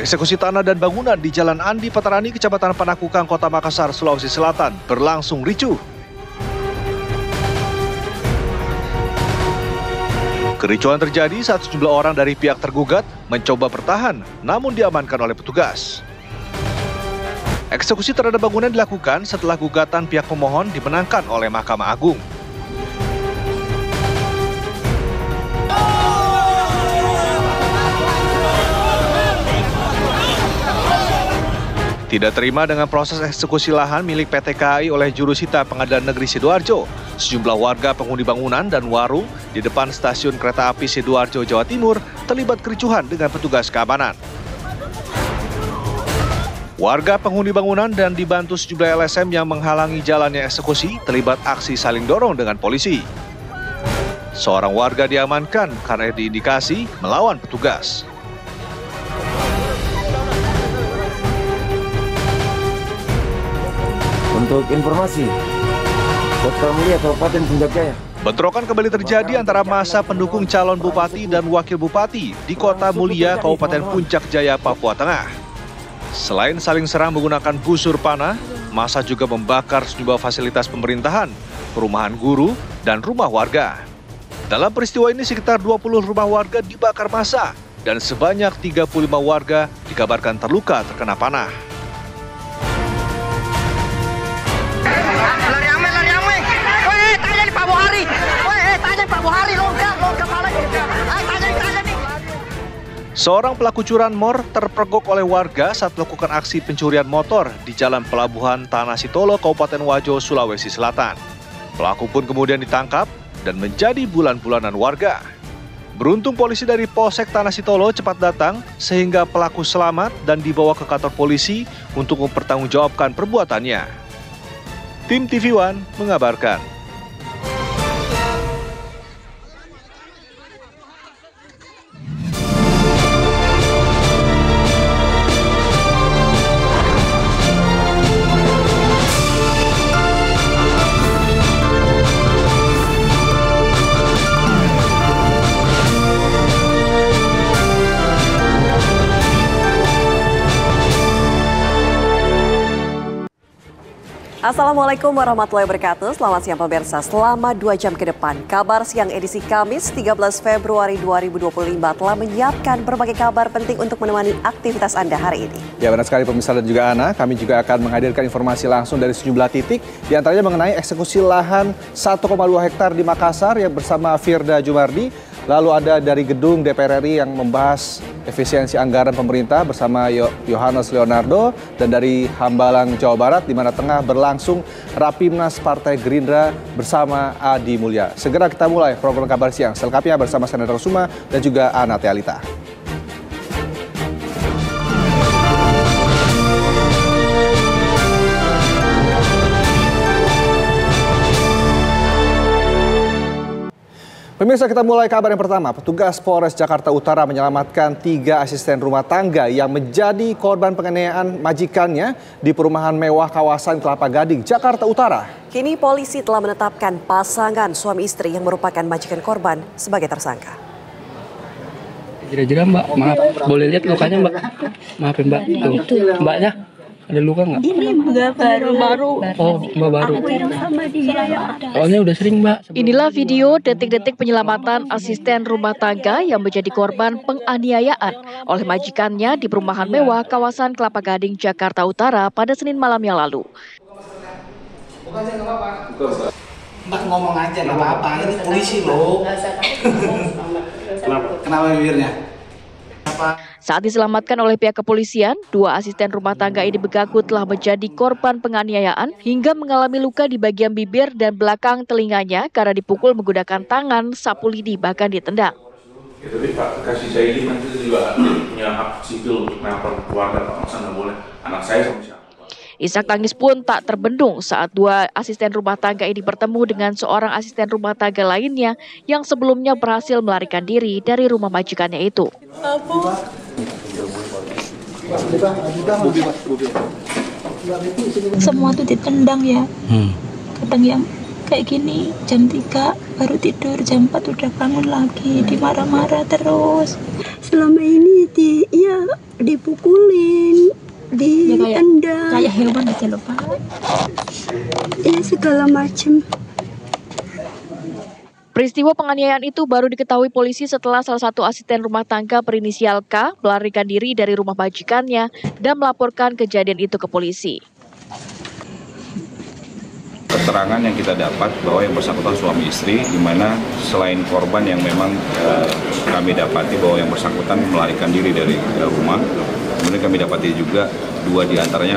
Eksekusi tanah dan bangunan di Jalan Andi Patarani, Kecamatan Panakukang, Kota Makassar, Sulawesi Selatan berlangsung ricuh. Kericuhan terjadi saat sejumlah orang dari pihak tergugat mencoba bertahan, namun diamankan oleh petugas. Eksekusi terhadap bangunan dilakukan setelah gugatan pihak pemohon dimenangkan oleh Mahkamah Agung. Tidak terima dengan proses eksekusi lahan milik PT KAI oleh jurusita Pengadilan Negeri Sidoarjo, sejumlah warga penghuni bangunan dan warung di depan stasiun kereta api Sidoarjo, Jawa Timur terlibat kericuhan dengan petugas keamanan. Warga penghuni bangunan dan dibantu sejumlah LSM yang menghalangi jalannya eksekusi terlibat aksi saling dorong dengan polisi. Seorang warga diamankan karena diindikasi melawan petugas. Untuk informasi, Kota Mulia Kabupaten Puncak Jaya. Bentrokan kembali terjadi antara massa pendukung calon bupati dan wakil bupati di Kota Mulia, Kabupaten Puncak Jaya, Papua Tengah. Selain saling serang menggunakan busur panah, massa juga membakar sejumlah fasilitas pemerintahan, perumahan guru, dan rumah warga. Dalam peristiwa ini sekitar 20 rumah warga dibakar massa dan sebanyak 35 warga dikabarkan terluka terkena panah. Seorang pelaku curanmor terpergok oleh warga saat melakukan aksi pencurian motor di Jalan Pelabuhan Tanah Sitolo, Kabupaten Wajo, Sulawesi Selatan. Pelaku pun kemudian ditangkap dan menjadi bulan-bulanan warga. Beruntung polisi dari Polsek Tanah Sitolo cepat datang sehingga pelaku selamat dan dibawa ke kantor polisi untuk mempertanggungjawabkan perbuatannya. Tim TV One mengabarkan. Assalamualaikum warahmatullahi wabarakatuh. Selamat siang pemirsa. Selama 2 jam ke depan, Kabar Siang edisi Kamis 13 Februari 2025 telah menyiapkan berbagai kabar penting untuk menemani aktivitas Anda hari ini. Ya benar sekali pemirsa dan juga Ana, kami juga akan menghadirkan informasi langsung dari sejumlah titik, diantaranya mengenai eksekusi lahan 1,2 hektar di Makassar yang bersama Firda Jumardi. Lalu ada dari gedung DPR RI yang membahas efisiensi anggaran pemerintah bersama Yohanes Leonardo, dan dari Hambalang, Jawa Barat, di mana tengah berlangsung Rapimnas Partai Gerindra bersama Adi Mulya. Segera kita mulai program Kabar Siang selengkapnya bersama Sandra Rosuma dan juga Ana Tealita. Pemirsa, kita mulai kabar yang pertama. Petugas Polres Jakarta Utara menyelamatkan 3 asisten rumah tangga yang menjadi korban penganiayaan majikannya di perumahan mewah kawasan Kelapa Gading, Jakarta Utara. Kini polisi telah menetapkan pasangan suami istri yang merupakan majikan korban sebagai tersangka. Jira-jira Mbak, maaf, boleh lihat lukanya Mbak? Maafin Mbak, tuh Mbaknya. Ada luka nggak? Ini enggak baru. Oh, Mbak baru. Soalnya udah sering Mbak. Inilah video detik-detik penyelamatan asisten rumah tangga yang menjadi korban penganiayaan oleh majikannya di perumahan mewah kawasan Kelapa Gading, Jakarta Utara pada Senin malam yang lalu. Mbak ngomong aja, nggak apa-apa. Ini polisi loh. Kenapa bibirnya? Saat diselamatkan oleh pihak kepolisian, 2 asisten rumah tangga ini mengaku telah menjadi korban penganiayaan hingga mengalami luka di bagian bibir dan belakang telinganya karena dipukul menggunakan tangan, sapu lidi, bahkan ditendang. Ya, tapi Pak, kasih saya ini nanti juga punya hak sipil melapor keluarga, masa nggak boleh anak saya sama siapa? Isak tangis pun tak terbendung saat 2 asisten rumah tangga ini bertemu dengan seorang asisten rumah tangga lainnya yang sebelumnya berhasil melarikan diri dari rumah majikannya itu. Semua tuh ditendang ya. Kadang yang kayak gini jam 3 baru tidur, jam 4 udah bangun lagi, dimarah-marah terus. Selama ini dipukulin, ditendang, kayak hewan aja loh Pak. Ya segala macam. Peristiwa penganiayaan itu baru diketahui polisi setelah salah satu asisten rumah tangga berinisial K melarikan diri dari rumah majikannya dan melaporkan kejadian itu ke polisi. Keterangan yang kita dapat bahwa yang bersangkutan suami istri, di mana selain korban yang memang kami dapati bahwa yang bersangkutan melarikan diri dari rumah, kemudian kami dapati juga 2 diantaranya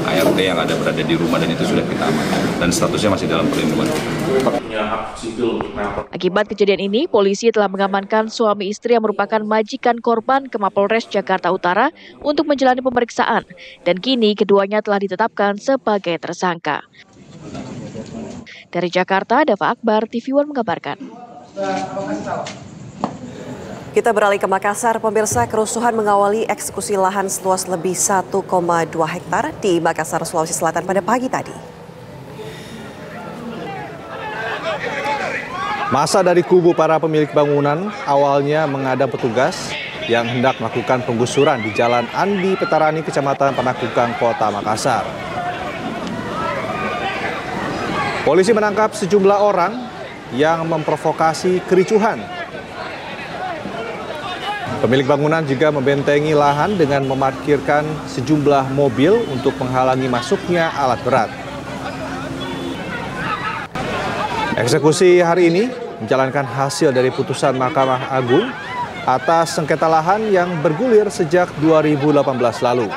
ART yang berada di rumah dan itu sudah kita amankan dan statusnya masih dalam perlindungan. Akibat kejadian ini, polisi telah mengamankan suami istri yang merupakan majikan korban ke Mapolres Jakarta Utara untuk menjalani pemeriksaan dan kini keduanya telah ditetapkan sebagai tersangka. Dari Jakarta, Dava Akbar, TV One mengabarkan. Kita beralih ke Makassar, pemirsa. Kerusuhan mengawali eksekusi lahan seluas lebih 1,2 hektar di Makassar, Sulawesi Selatan pada pagi tadi. Masa dari kubu para pemilik bangunan awalnya menghadang petugas yang hendak melakukan penggusuran di Jalan Andi Petarani, Kecamatan Panakukang, Kota Makassar. Polisi menangkap sejumlah orang yang memprovokasi kericuhan. Pemilik bangunan juga membentengi lahan dengan memarkirkan sejumlah mobil untuk menghalangi masuknya alat berat. Eksekusi hari ini menjalankan hasil dari putusan Mahkamah Agung atas sengketa lahan yang bergulir sejak 2018 lalu.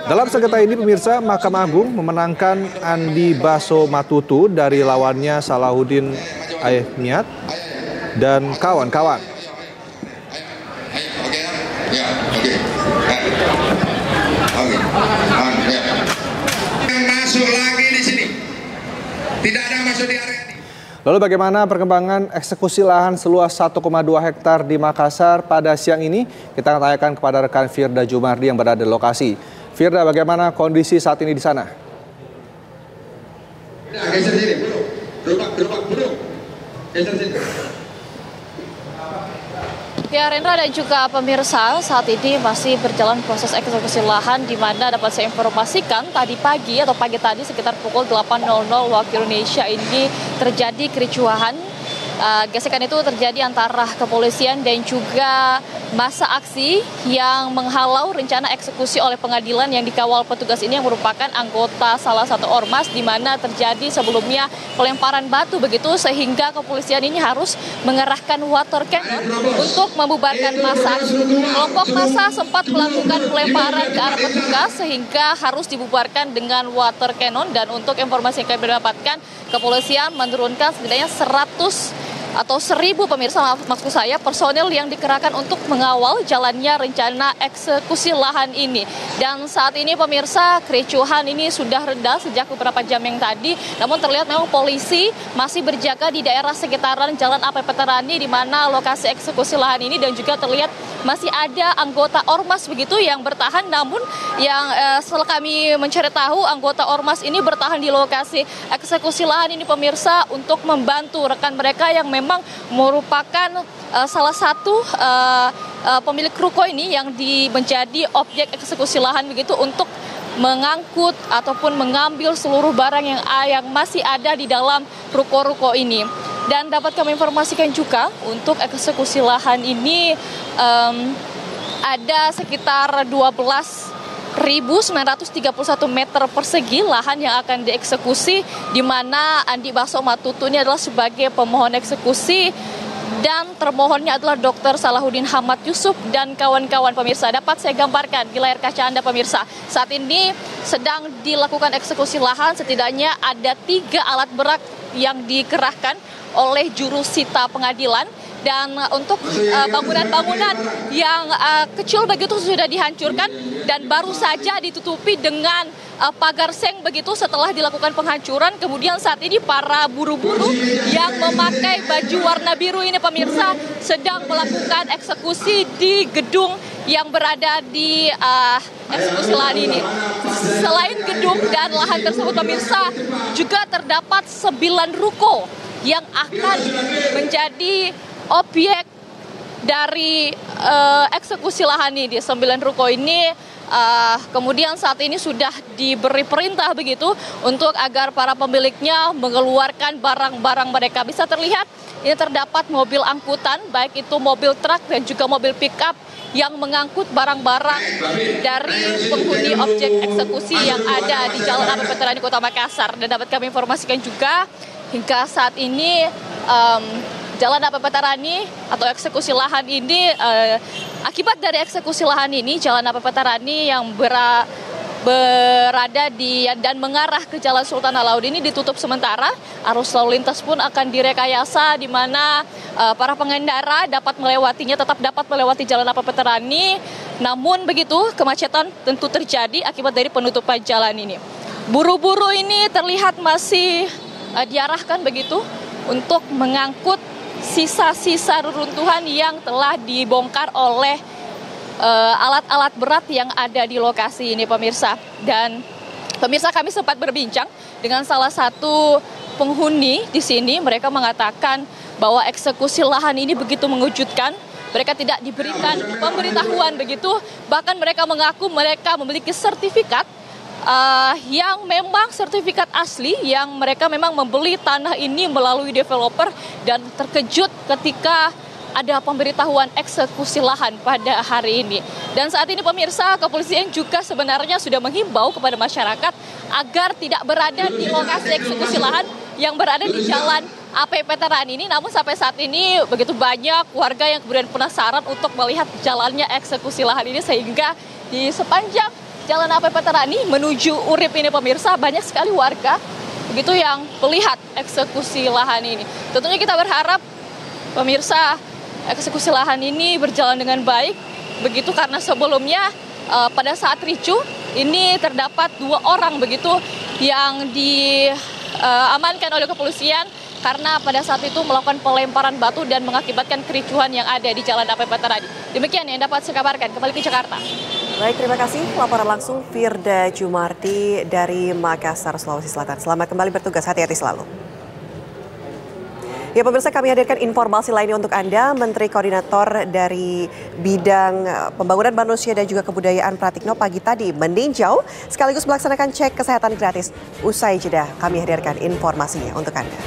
Dalam sengketa ini, pemirsa, Mahkamah Agung memenangkan Andi Baso Matutu dari lawannya Salahuddin Ahmiat dan kawan-kawan. Masuk lagi di sini. Tidak ada masuk di area ini. Lalu bagaimana perkembangan eksekusi lahan seluas 1,2 hektar di Makassar pada siang ini? Kita akan tanyakan kepada rekan Firda Jumardi yang berada di lokasi. Firda, bagaimana kondisi saat ini di sana? Geser sini, belum. Geser sini. Ya, Rendra dan juga pemirsa, saat ini masih berjalan proses eksekusi lahan di mana dapat saya informasikan tadi pagi atau pagi tadi sekitar pukul 8.00 waktu Indonesia ini terjadi kericuhan. Gesekan itu terjadi antara kepolisian dan juga massa aksi yang menghalau rencana eksekusi oleh pengadilan yang dikawal petugas ini yang merupakan anggota salah satu ormas di mana terjadi sebelumnya pelemparan batu begitu sehingga kepolisian ini harus mengerahkan water cannon untuk membubarkan massa aksi. Kelompok massa sempat melakukan pelemparan ke arah petugas sehingga harus dibubarkan dengan water cannon dan untuk informasi yang kami dapatkan kepolisian menurunkan setidaknya 1,000 pemirsa, maksud saya personil yang dikerahkan untuk mengawal jalannya rencana eksekusi lahan ini. Dan saat ini pemirsa, kericuhan ini sudah reda sejak beberapa jam yang tadi. Namun terlihat memang polisi masih berjaga di daerah sekitaran Jalan AP Petarani di mana lokasi eksekusi lahan ini dan juga terlihat masih ada anggota ormas begitu yang bertahan. Namun yang setelah kami mencari tahu anggota ormas ini bertahan di lokasi eksekusi lahan ini pemirsa untuk membantu rekan mereka yang memang merupakan salah satu pemilik ruko ini yang menjadi objek eksekusi lahan begitu untuk mengangkut ataupun mengambil seluruh barang yang masih ada di dalam ruko-ruko ini. Dan dapat kami informasikan juga untuk eksekusi lahan ini ada sekitar 12.931 meter persegi lahan yang akan dieksekusi, di mana Andi Baso Matutu ini adalah sebagai pemohon eksekusi dan termohonnya adalah Dr. Salahuddin Ahmad Yusuf dan kawan-kawan pemirsa. Dapat saya gambarkan di layar kaca Anda pemirsa. Saat ini sedang dilakukan eksekusi lahan, setidaknya ada 3 alat berat yang dikerahkan oleh juru sita pengadilan. Dan untuk bangunan-bangunan yang kecil begitu sudah dihancurkan dan baru saja ditutupi dengan pagar seng begitu setelah dilakukan penghancuran. Kemudian saat ini para buru-buru yang memakai baju warna biru ini pemirsa sedang melakukan eksekusi di gedung yang berada di eksekusi lahan ini. Selain gedung dan lahan tersebut pemirsa juga terdapat 9 ruko yang akan menjadi objek dari eksekusi lahan ini, 9 ruko ini kemudian saat ini sudah diberi perintah begitu untuk agar para pemiliknya mengeluarkan barang-barang mereka. Bisa terlihat ini terdapat mobil angkutan, baik itu mobil truk dan juga mobil pick-up yang mengangkut barang-barang dari penghuni objek eksekusi yang ada di Jalan AP Veterani Kota Makassar. Dan dapat kami informasikan juga hingga saat ini Jalan AP Veterani atau eksekusi lahan ini, akibat dari eksekusi lahan ini, Jalan AP Veterani yang berada di dan mengarah ke Jalan Sultan Alauddin ini ditutup sementara. Arus lalu lintas pun akan direkayasa di mana para pengendara dapat melewatinya, tetap dapat melewati Jalan AP Veterani. Namun begitu, kemacetan tentu terjadi akibat dari penutupan jalan ini. Buru-buru ini terlihat masih diarahkan begitu untuk mengangkut sisa-sisa reruntuhan yang telah dibongkar oleh alat-alat berat yang ada di lokasi ini, pemirsa. Dan pemirsa, kami sempat berbincang dengan salah satu penghuni di sini. Mereka mengatakan bahwa eksekusi lahan ini begitu mengejutkan. Mereka tidak diberikan pemberitahuan begitu. Bahkan mereka mengaku mereka memiliki sertifikat yang memang sertifikat asli, yang mereka memang membeli tanah ini melalui developer, dan terkejut ketika ada pemberitahuan eksekusi lahan pada hari ini. Dan saat ini pemirsa, kepolisian juga sebenarnya sudah menghimbau kepada masyarakat agar tidak berada di lokasi eksekusi lahan yang berada di Jalan AP Veterani ini. Namun sampai saat ini begitu banyak warga yang kemudian penasaran untuk melihat jalannya eksekusi lahan ini, sehingga di sepanjang Jalan AP Veterani menuju Urip ini, pemirsa, banyak sekali warga begitu yang melihat eksekusi lahan ini. Tentunya kita berharap, pemirsa, eksekusi lahan ini berjalan dengan baik begitu, karena sebelumnya pada saat ricuh ini terdapat 2 orang begitu yang diamankan oleh kepolisian karena pada saat itu melakukan pelemparan batu dan mengakibatkan kericuhan yang ada di Jalan AP Veterani. Demikian yang dapat saya kabarkan. Kembali ke Jakarta. Baik, terima kasih. Laporan langsung Firda Jumardi dari Makassar, Sulawesi Selatan. Selamat kembali bertugas, hati-hati selalu. Ya pemirsa, kami hadirkan informasi lainnya untuk Anda. Menteri Koordinator dari Bidang Pembangunan Manusia dan juga Kebudayaan Pratikno pagi tadi meninjau sekaligus melaksanakan cek kesehatan gratis. Usai jeda, kami hadirkan informasinya untuk Anda.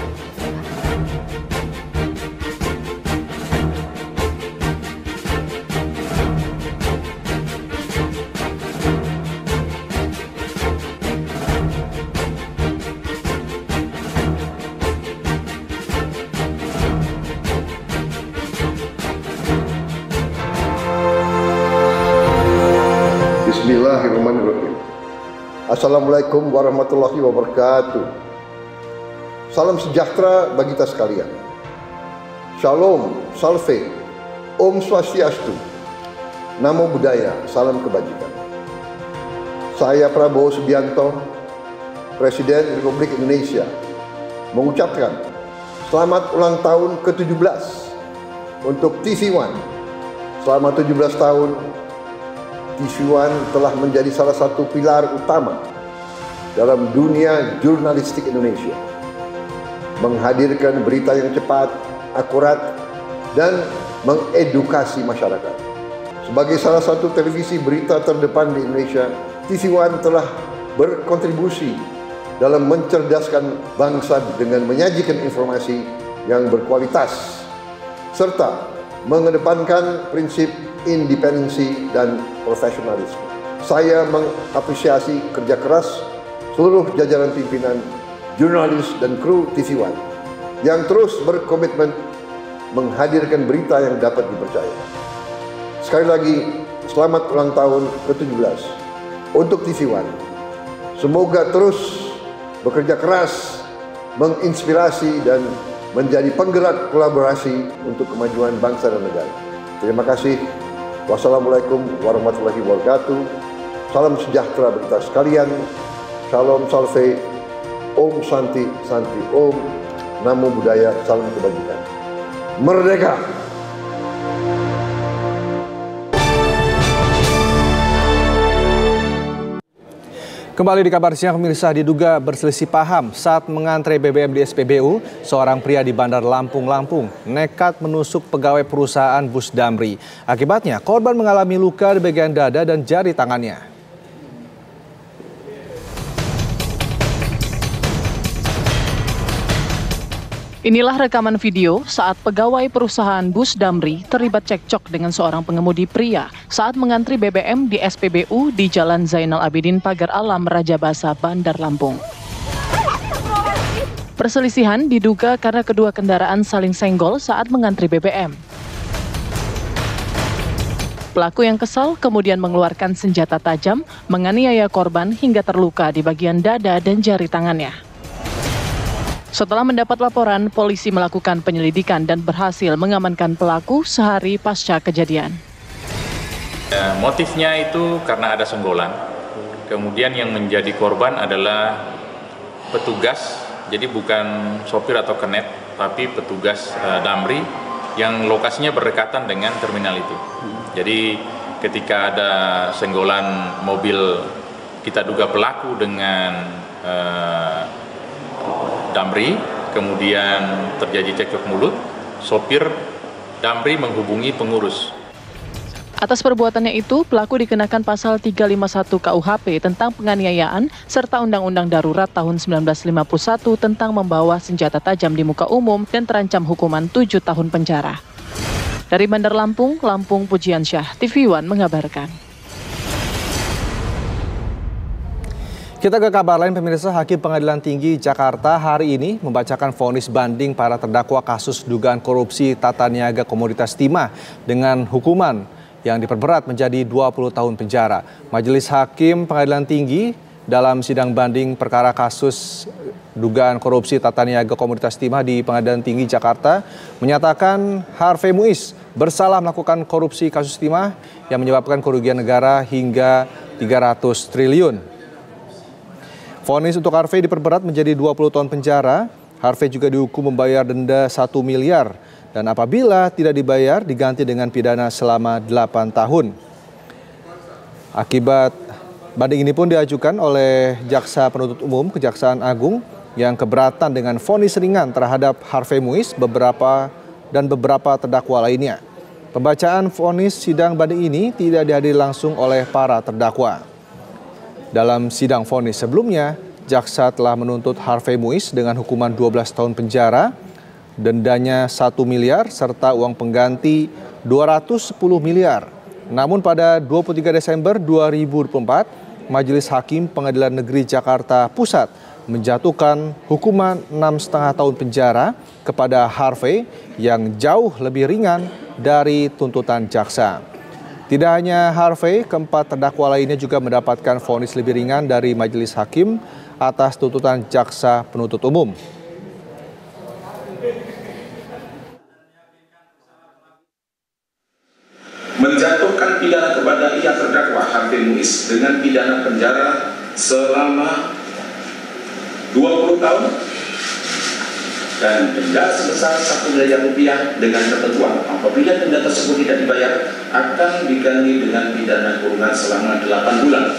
Bismillahirrahmanirrahim. Assalamualaikum warahmatullahi wabarakatuh. Salam sejahtera bagi kita sekalian. Shalom, salve, Om Swastiastu, Namo Buddhaya, salam kebajikan. Saya Prabowo Subianto, Presiden Republik Indonesia, mengucapkan selamat ulang tahun ke-17 untuk TV One. Selama 17 tahun, TV One telah menjadi salah satu pilar utama dalam dunia jurnalistik Indonesia, menghadirkan berita yang cepat, akurat, dan mengedukasi masyarakat. Sebagai salah satu televisi berita terdepan di Indonesia, TV One telah berkontribusi dalam mencerdaskan bangsa dengan menyajikan informasi yang berkualitas, serta mengedepankan prinsip independensi dan profesionalisme. Saya mengapresiasi kerja keras seluruh jajaran pimpinan, jurnalis, dan kru TV One yang terus berkomitmen menghadirkan berita yang dapat dipercaya. Sekali lagi, selamat ulang tahun ke-17 untuk TV One. Semoga terus bekerja keras, menginspirasi, dan menjadi penggerak kolaborasi untuk kemajuan bangsa dan negara. Terima kasih. Wassalamualaikum warahmatullahi wabarakatuh. Salam sejahtera bagi kita sekalian. Shalom, salve, Om Santi, Santi, Om, Namo Buddhaya, salam kebajikan. Merdeka! Kembali di kabar siang, pemirsa, diduga berselisih paham saat mengantre BBM di SPBU, seorang pria di Bandar Lampung nekat menusuk pegawai perusahaan bus Damri. Akibatnya, korban mengalami luka di bagian dada dan jari tangannya. Inilah rekaman video saat pegawai perusahaan bus Damri terlibat cekcok dengan seorang pengemudi pria saat mengantri BBM di SPBU di Jalan Zainal Abidin Pagar Alam Rajabasa, Bandar Lampung. Perselisihan diduga karena kedua kendaraan saling senggol saat mengantri BBM. Pelaku yang kesal kemudian mengeluarkan senjata tajam, menganiaya korban hingga terluka di bagian dada dan jari tangannya. Setelah mendapat laporan, polisi melakukan penyelidikan dan berhasil mengamankan pelaku sehari pasca kejadian. Motifnya itu karena ada senggolan. Kemudian yang menjadi korban adalah petugas, jadi bukan sopir atau kenet, tapi petugas Damri yang lokasinya berdekatan dengan terminal itu. Jadi ketika ada senggolan mobil, kita duga pelaku dengan Damri, kemudian terjadi cekcok mulut, sopir Damri menghubungi pengurus. Atas perbuatannya itu, pelaku dikenakan pasal 351 KUHP tentang penganiayaan serta Undang-Undang Darurat tahun 1951 tentang membawa senjata tajam di muka umum dan terancam hukuman 7 tahun penjara. Dari Bandar Lampung, Pujiansyah, TV One mengabarkan. Kita ke kabar lain, pemirsa. Hakim Pengadilan Tinggi Jakarta hari ini membacakan vonis banding para terdakwa kasus dugaan korupsi tata niaga komoditas timah dengan hukuman yang diperberat menjadi 20 tahun penjara. Majelis Hakim Pengadilan Tinggi dalam sidang banding perkara kasus dugaan korupsi tata niaga komoditas timah di Pengadilan Tinggi Jakarta menyatakan Harvey Muiz bersalah melakukan korupsi kasus timah yang menyebabkan kerugian negara hingga 300 triliun. Vonis untuk Harvey diperberat menjadi 20 tahun penjara. Harvey juga dihukum membayar denda 1 miliar dan apabila tidak dibayar diganti dengan pidana selama 8 tahun. Akibat banding ini pun diajukan oleh Jaksa Penuntut Umum Kejaksaan Agung yang keberatan dengan vonis ringan terhadap Harvey Muiz beberapa terdakwa lainnya. Pembacaan vonis sidang banding ini tidak dihadiri langsung oleh para terdakwa. Dalam sidang vonis sebelumnya, jaksa telah menuntut Harvey Muiz dengan hukuman 12 tahun penjara, dendanya 1 miliar, serta uang pengganti 210 miliar. Namun pada 23 Desember 2024, Majelis Hakim Pengadilan Negeri Jakarta Pusat menjatuhkan hukuman 6,5 tahun penjara kepada Harvey yang jauh lebih ringan dari tuntutan jaksa. Tidak hanya Harvey, keempat terdakwa lainnya juga mendapatkan vonis lebih ringan dari Majelis Hakim atas tuntutan Jaksa Penuntut Umum. Menjatuhkan pidana kepada ia terdakwa Harvey Muiz dengan pidana penjara selama 20 tahun dan denda sebesar 1 miliar rupiah dengan ketentuan apabila denda tersebut tidak dibayar akan diganti dengan pidana kurungan selama 8 bulan.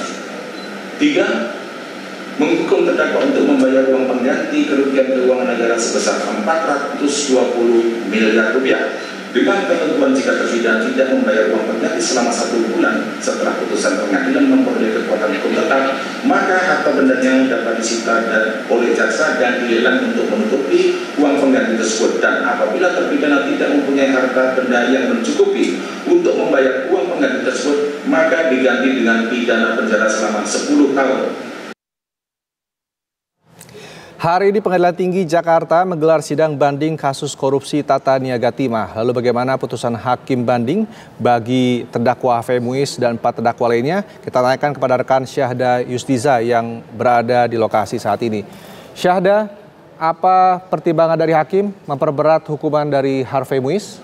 3. Menghukum terdakwa untuk membayar uang pengganti kerugian keuangan negara sebesar 420 miliar rupiah dengan ketentuan jika terpidana tidak membayar uang pengganti selama 1 bulan setelah putusan pengadilan memperoleh kekuatan hukum tetap, maka harta bendanya dapat disita oleh jaksa dan dilelang untuk menutupi uang pengganti tersebut. Dan apabila terpidana tidak mempunyai harta benda yang mencukupi untuk membayar uang pengganti tersebut, maka diganti dengan pidana penjara selama 10 tahun. Hari ini Pengadilan Tinggi Jakarta menggelar sidang banding kasus korupsi tata niaga timah. Lalu bagaimana putusan hakim banding bagi terdakwa Harvey Muiz dan 4 terdakwa lainnya? Kita tanyakan kepada rekan Syahda Yustiza yang berada di lokasi saat ini. Syahda, apa pertimbangan dari hakim memperberat hukuman dari Harvey Muiz?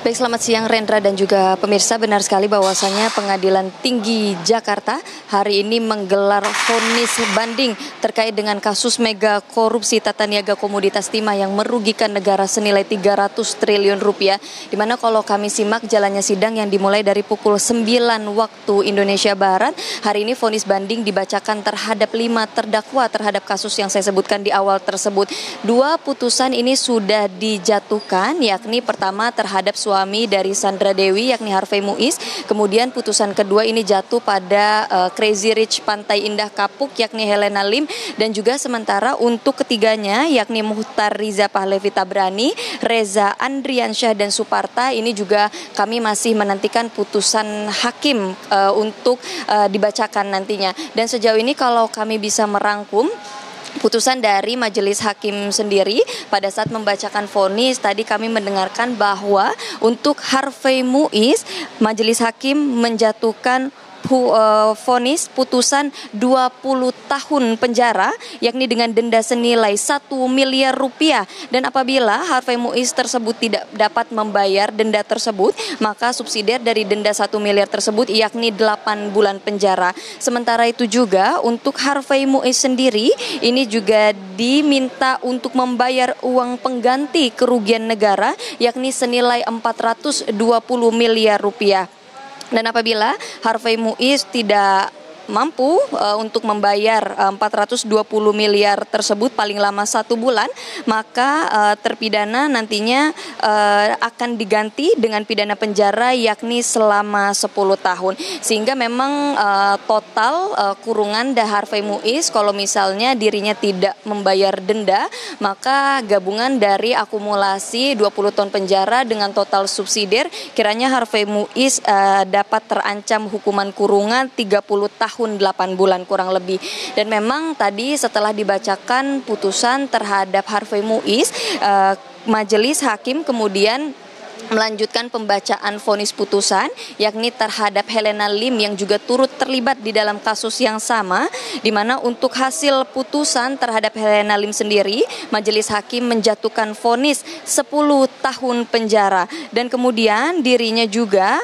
Baik, selamat siang Rendra dan juga pemirsa. Benar sekali bahwasanya Pengadilan Tinggi Jakarta hari ini menggelar vonis banding terkait dengan kasus mega korupsi tata niaga komoditas timah yang merugikan negara senilai 300 triliun rupiah. Di mana kalau kami simak jalannya sidang yang dimulai dari pukul 9 waktu Indonesia Barat, hari ini vonis banding dibacakan terhadap 5 terdakwa terhadap kasus yang saya sebutkan di awal tersebut. 2 putusan ini sudah dijatuhkan, yakni pertama terhadap suami dari Sandra Dewi yakni Harvey Muiz. Kemudian putusan kedua ini jatuh pada Crazy Rich Pantai Indah Kapuk yakni Helena Lim, dan juga sementara untuk ketiganya yakni Muhtar Riza Pahlevi Tabrani, Reza Andriansyah dan Suparta, ini juga kami masih menantikan putusan hakim untuk dibacakan nantinya. Dan sejauh ini kalau kami bisa merangkum putusan dari majelis hakim sendiri pada saat membacakan vonis, tadi kami mendengarkan bahwa untuk Harvey Muiz majelis hakim menjatuhkan vonis putusan 20 tahun penjara yakni dengan denda senilai 1 miliar rupiah, dan apabila Harvey Muiz tersebut tidak dapat membayar denda tersebut maka subsidiar dari denda 1 miliar tersebut yakni 8 bulan penjara. Sementara itu juga untuk Harvey Muiz sendiri ini juga diminta untuk membayar uang pengganti kerugian negara yakni senilai 420 miliar rupiah. Dan apabila Harvey Muiz tidak mampu untuk membayar 420 miliar tersebut paling lama 1 bulan, maka terpidana nantinya akan diganti dengan pidana penjara yakni selama 10 tahun. Sehingga memang total kurungan Harvey Muiz kalau misalnya dirinya tidak membayar denda, maka gabungan dari akumulasi 20 tahun penjara dengan total subsidiar, kiranya Harvey Muiz dapat terancam hukuman kurungan 30 tahun 8 bulan kurang lebih. Dan memang tadi setelah dibacakan putusan terhadap Harvey Muiz, majelis hakim kemudian melanjutkan pembacaan vonis putusan yakni terhadap Helena Lim yang juga turut terlibat di dalam kasus yang sama, di mana untuk hasil putusan terhadap Helena Lim sendiri majelis hakim menjatuhkan vonis 10 tahun penjara, dan kemudian dirinya juga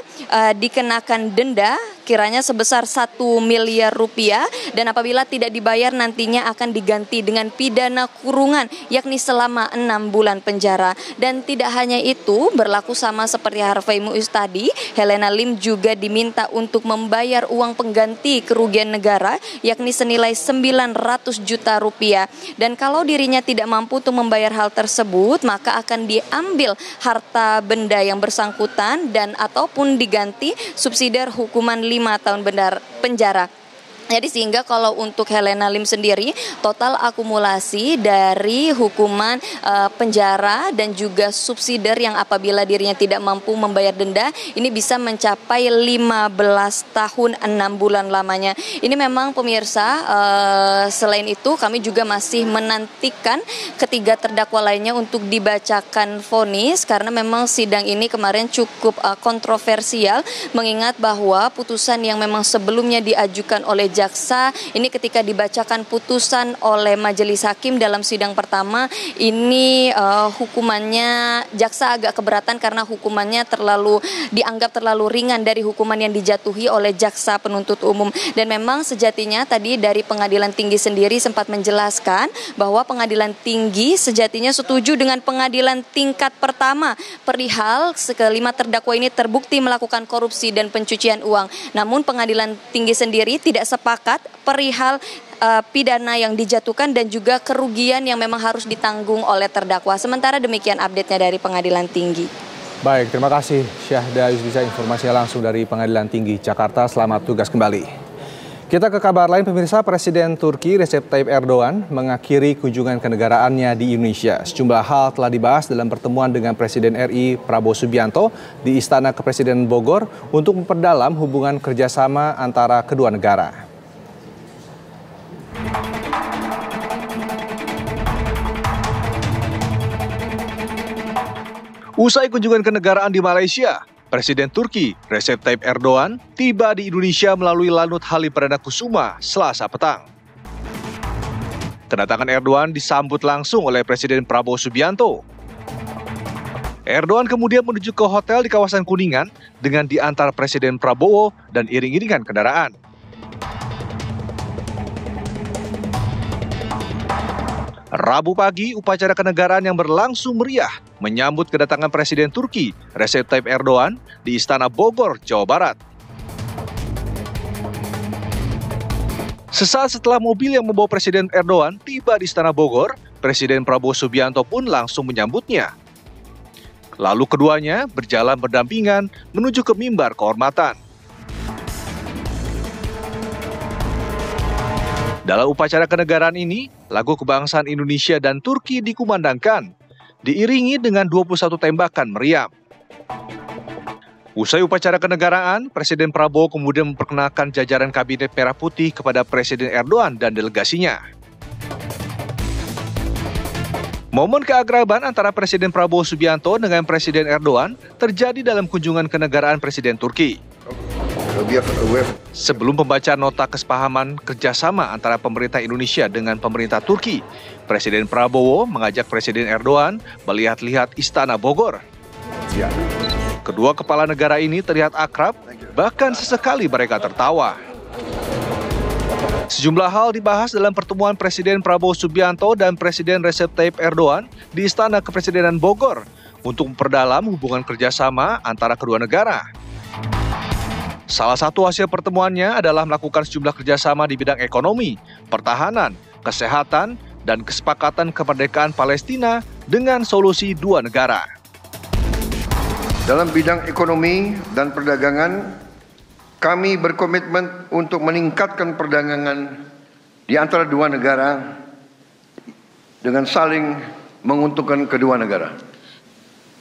dikenakan denda kiranya sebesar 1 miliar rupiah, dan apabila tidak dibayar nantinya akan diganti dengan pidana kurungan yakni selama 6 bulan penjara. Dan tidak hanya itu, berlaku sama seperti Harvey Muiz tadi, Helena Lim juga diminta untuk membayar uang pengganti kerugian negara yakni senilai 900 juta rupiah. Dan kalau dirinya tidak mampu untuk membayar hal tersebut, maka akan diambil harta benda yang bersangkutan dan ataupun diganti subsidiar hukuman 5 tahun penjara. Jadi sehingga kalau untuk Helena Lim sendiri total akumulasi dari hukuman penjara dan juga subsidiar yang apabila dirinya tidak mampu membayar denda ini bisa mencapai 15 tahun 6 bulan lamanya. Ini memang pemirsa, selain itu kami juga masih menantikan ketiga terdakwa lainnya untuk dibacakan vonis, karena memang sidang ini kemarin cukup kontroversial mengingat bahwa putusan yang memang sebelumnya diajukan oleh jaksa ini ketika dibacakan putusan oleh majelis hakim dalam sidang pertama ini hukumannya jaksa agak keberatan karena hukumannya dianggap terlalu ringan dari hukuman yang dijatuhi oleh jaksa penuntut umum. Dan memang sejatinya tadi dari Pengadilan Tinggi sendiri sempat menjelaskan bahwa Pengadilan Tinggi sejatinya setuju dengan pengadilan tingkat pertama perihal kelima terdakwa ini terbukti melakukan korupsi dan pencucian uang. Namun Pengadilan Tinggi sendiri tidak sepakat perihal pidana yang dijatuhkan dan juga kerugian yang memang harus ditanggung oleh terdakwa. Sementara demikian update-nya dari Pengadilan Tinggi. Baik, terima kasih Syahda Yusbisa, informasinya langsung dari Pengadilan Tinggi Jakarta. Selamat tugas kembali. Kita ke kabar lain pemirsa, Presiden Turki Recep Tayyip Erdogan mengakhiri kunjungan kenegaraannya di Indonesia. Sejumlah hal telah dibahas dalam pertemuan dengan Presiden RI Prabowo Subianto di Istana Kepresidenan Bogor untuk memperdalam hubungan kerjasama antara kedua negara. Usai kunjungan kenegaraan di Malaysia, Presiden Turki Recep Tayyip Erdogan tiba di Indonesia melalui Lanut Halim Perdana Kusuma Selasa petang. Kedatangan Erdogan disambut langsung oleh Presiden Prabowo Subianto. Erdogan kemudian menuju ke hotel di kawasan Kuningan dengan diantar Presiden Prabowo dan iring-iringan kendaraan. Rabu pagi, upacara kenegaraan yang berlangsung meriah menyambut kedatangan Presiden Turki Recep Tayyip Erdogan di Istana Bogor, Jawa Barat. Sesaat setelah mobil yang membawa Presiden Erdogan tiba di Istana Bogor, Presiden Prabowo Subianto pun langsung menyambutnya. Lalu keduanya berjalan berdampingan menuju ke mimbar kehormatan. Dalam upacara kenegaraan ini, lagu kebangsaan Indonesia dan Turki dikumandangkan, diiringi dengan 21 tembakan meriam. Usai upacara kenegaraan, Presiden Prabowo kemudian memperkenalkan jajaran Kabinet Merah Putih kepada Presiden Erdogan dan delegasinya. Momen keakraban antara Presiden Prabowo Subianto dengan Presiden Erdogan terjadi dalam kunjungan kenegaraan Presiden Turki. Sebelum pembacaan nota kesepahaman kerjasama antara pemerintah Indonesia dengan pemerintah Turki, Presiden Prabowo mengajak Presiden Erdogan melihat-lihat Istana Bogor. Kedua kepala negara ini terlihat akrab, bahkan sesekali mereka tertawa. Sejumlah hal dibahas dalam pertemuan Presiden Prabowo Subianto dan Presiden Recep Tayyip Erdogan di Istana Kepresidenan Bogor untuk memperdalam hubungan kerjasama antara kedua negara. Salah satu hasil pertemuannya adalah melakukan sejumlah kerjasama di bidang ekonomi, pertahanan, kesehatan, dan kesepakatan kemerdekaan Palestina dengan solusi dua negara. Dalam bidang ekonomi dan perdagangan, kami berkomitmen untuk meningkatkan perdagangan di antara dua negara dengan saling menguntungkan kedua negara.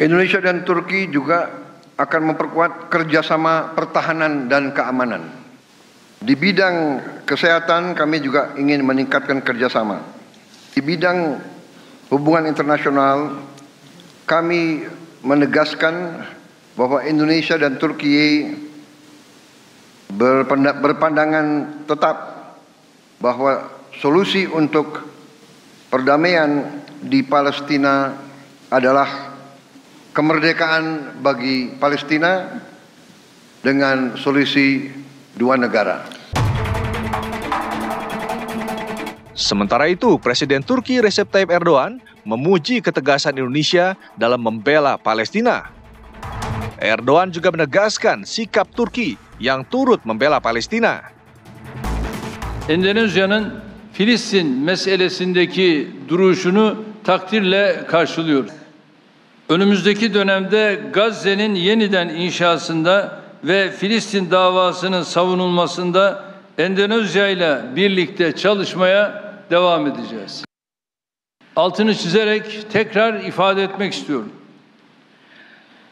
Indonesia dan Turki juga akan memperkuat kerjasama pertahanan dan keamanan. Di bidang kesehatan kami juga ingin meningkatkan kerjasama. Di bidang hubungan internasional kami menegaskan bahwa Indonesia dan Turki berpandangan tetap bahwa solusi untuk perdamaian di Palestina adalah kemerdekaan bagi Palestina dengan solusi dua negara. Sementara itu, Presiden Turki Recep Tayyip Erdogan memuji ketegasan Indonesia dalam membela Palestina. Erdogan juga menegaskan sikap Turki yang turut membela Palestina. Endonezya'nın Filistin meselesindeki duruşunu takdirle karşılıyoruz. Önümüzdeki dönemde Gazze'nin yeniden inşasında ve Filistin davasının savunulmasında Endonezya ile birlikte çalışmaya devam edeceğiz. Altını çizerek tekrar ifade etmek istiyorum.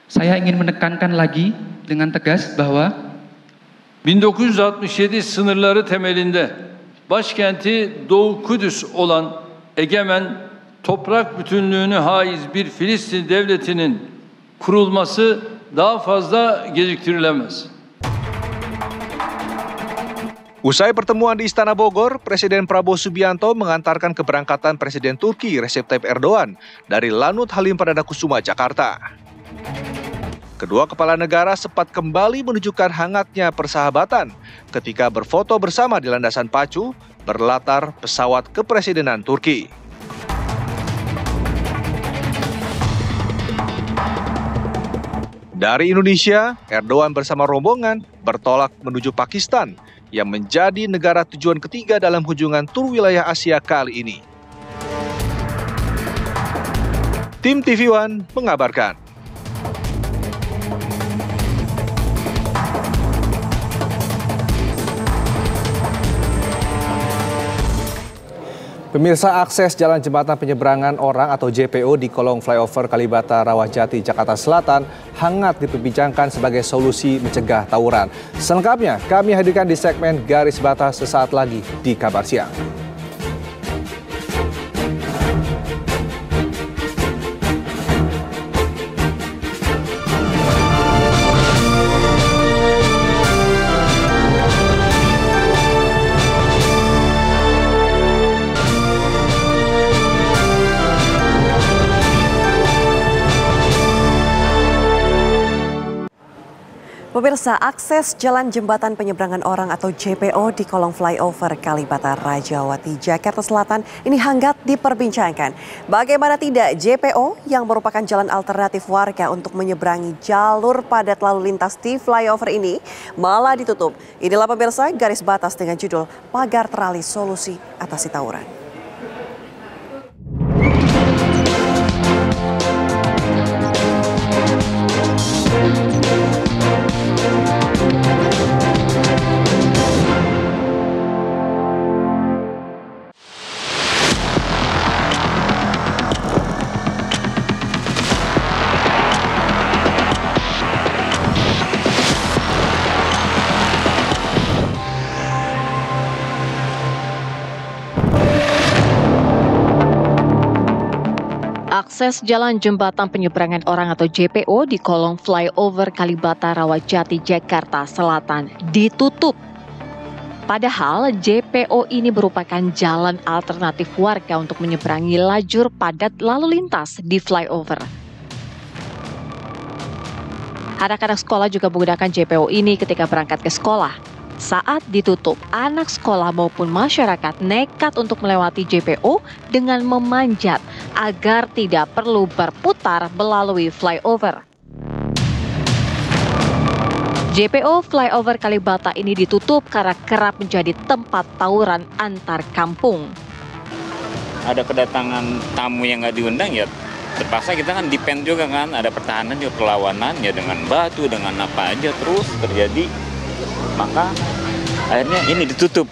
Saya ingin menekankan lagi dengan tegas bahwa 1967 sınırları temelinde başkenti Doğu Kudüs olan egemen toprak bütünlüğünü haiz bir Filistin devletinin kurulması daha fazla geciktirilemez. Usai pertemuan di Istana Bogor, Presiden Prabowo Subianto mengantarkan keberangkatan Presiden Turki Recep Tayyip Erdogan dari Lanut Halim Perdana Kusuma, Jakarta. Kedua kepala negara sempat kembali menunjukkan hangatnya persahabatan ketika berfoto bersama di landasan pacu berlatar pesawat kepresidenan Turki. Dari Indonesia, Erdogan bersama rombongan bertolak menuju Pakistan yang menjadi negara tujuan ketiga dalam kunjungan tur wilayah Asia kali ini. Tim TV One mengabarkan. Pemirsa, akses Jalan Jembatan Penyeberangan Orang atau JPO di kolong flyover Kalibata Rawajati, Jakarta Selatan hangat diperbincangkan sebagai solusi mencegah tawuran. Selengkapnya kami hadirkan di segmen Garis Batas sesaat lagi di Kabar Siang. Pemirsa, akses Jalan Jembatan Penyeberangan Orang atau JPO di kolong flyover Kalibata Rajawati, Jakarta Selatan ini hangat diperbincangkan. Bagaimana tidak, JPO yang merupakan jalan alternatif warga untuk menyeberangi jalur padat lalu lintas di flyover ini malah ditutup. Inilah pemirsa garis batas dengan judul Pagar Terali Solusi Atasi Tawuran. Akses Jalan Jembatan Penyeberangan Orang atau JPO di kolong flyover Kalibata Rawajati, Jakarta Selatan ditutup. Padahal JPO ini merupakan jalan alternatif warga untuk menyeberangi lajur padat lalu lintas di flyover. Anak-anak sekolah juga menggunakan JPO ini ketika berangkat ke sekolah. Saat ditutup, anak sekolah maupun masyarakat nekat untuk melewati JPO dengan memanjat agar tidak perlu berputar melalui flyover. JPO flyover Kalibata ini ditutup karena kerap menjadi tempat tawuran antar kampung. Ada kedatangan tamu yang nggak diundang ya terpaksa kita kan depend juga kan, ada pertahanan juga perlawanan ya dengan batu, dengan apa aja terus terjadi. Maka akhirnya ini ditutup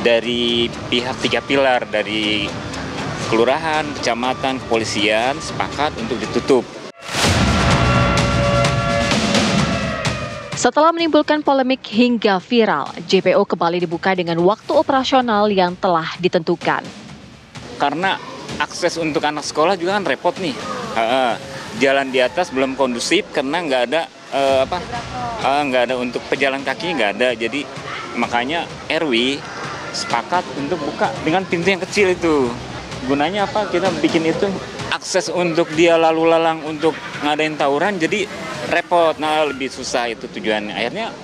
dari pihak 3 pilar, dari kelurahan, kecamatan, kepolisian sepakat untuk ditutup. Setelah menimbulkan polemik hingga viral, JPO kembali dibuka dengan waktu operasional yang telah ditentukan. Karena akses untuk anak sekolah juga kan repot nih. Jalan di atas belum kondusif karena nggak ada nggak ada untuk pejalan kaki, nggak ada. Jadi makanya RW sepakat untuk buka dengan pintu yang kecil itu. Gunanya apa? Kita bikin itu akses untuk dia lalu lalang untuk ngadain tawuran jadi repot. Nah, lebih susah itu tujuannya. Akhirnya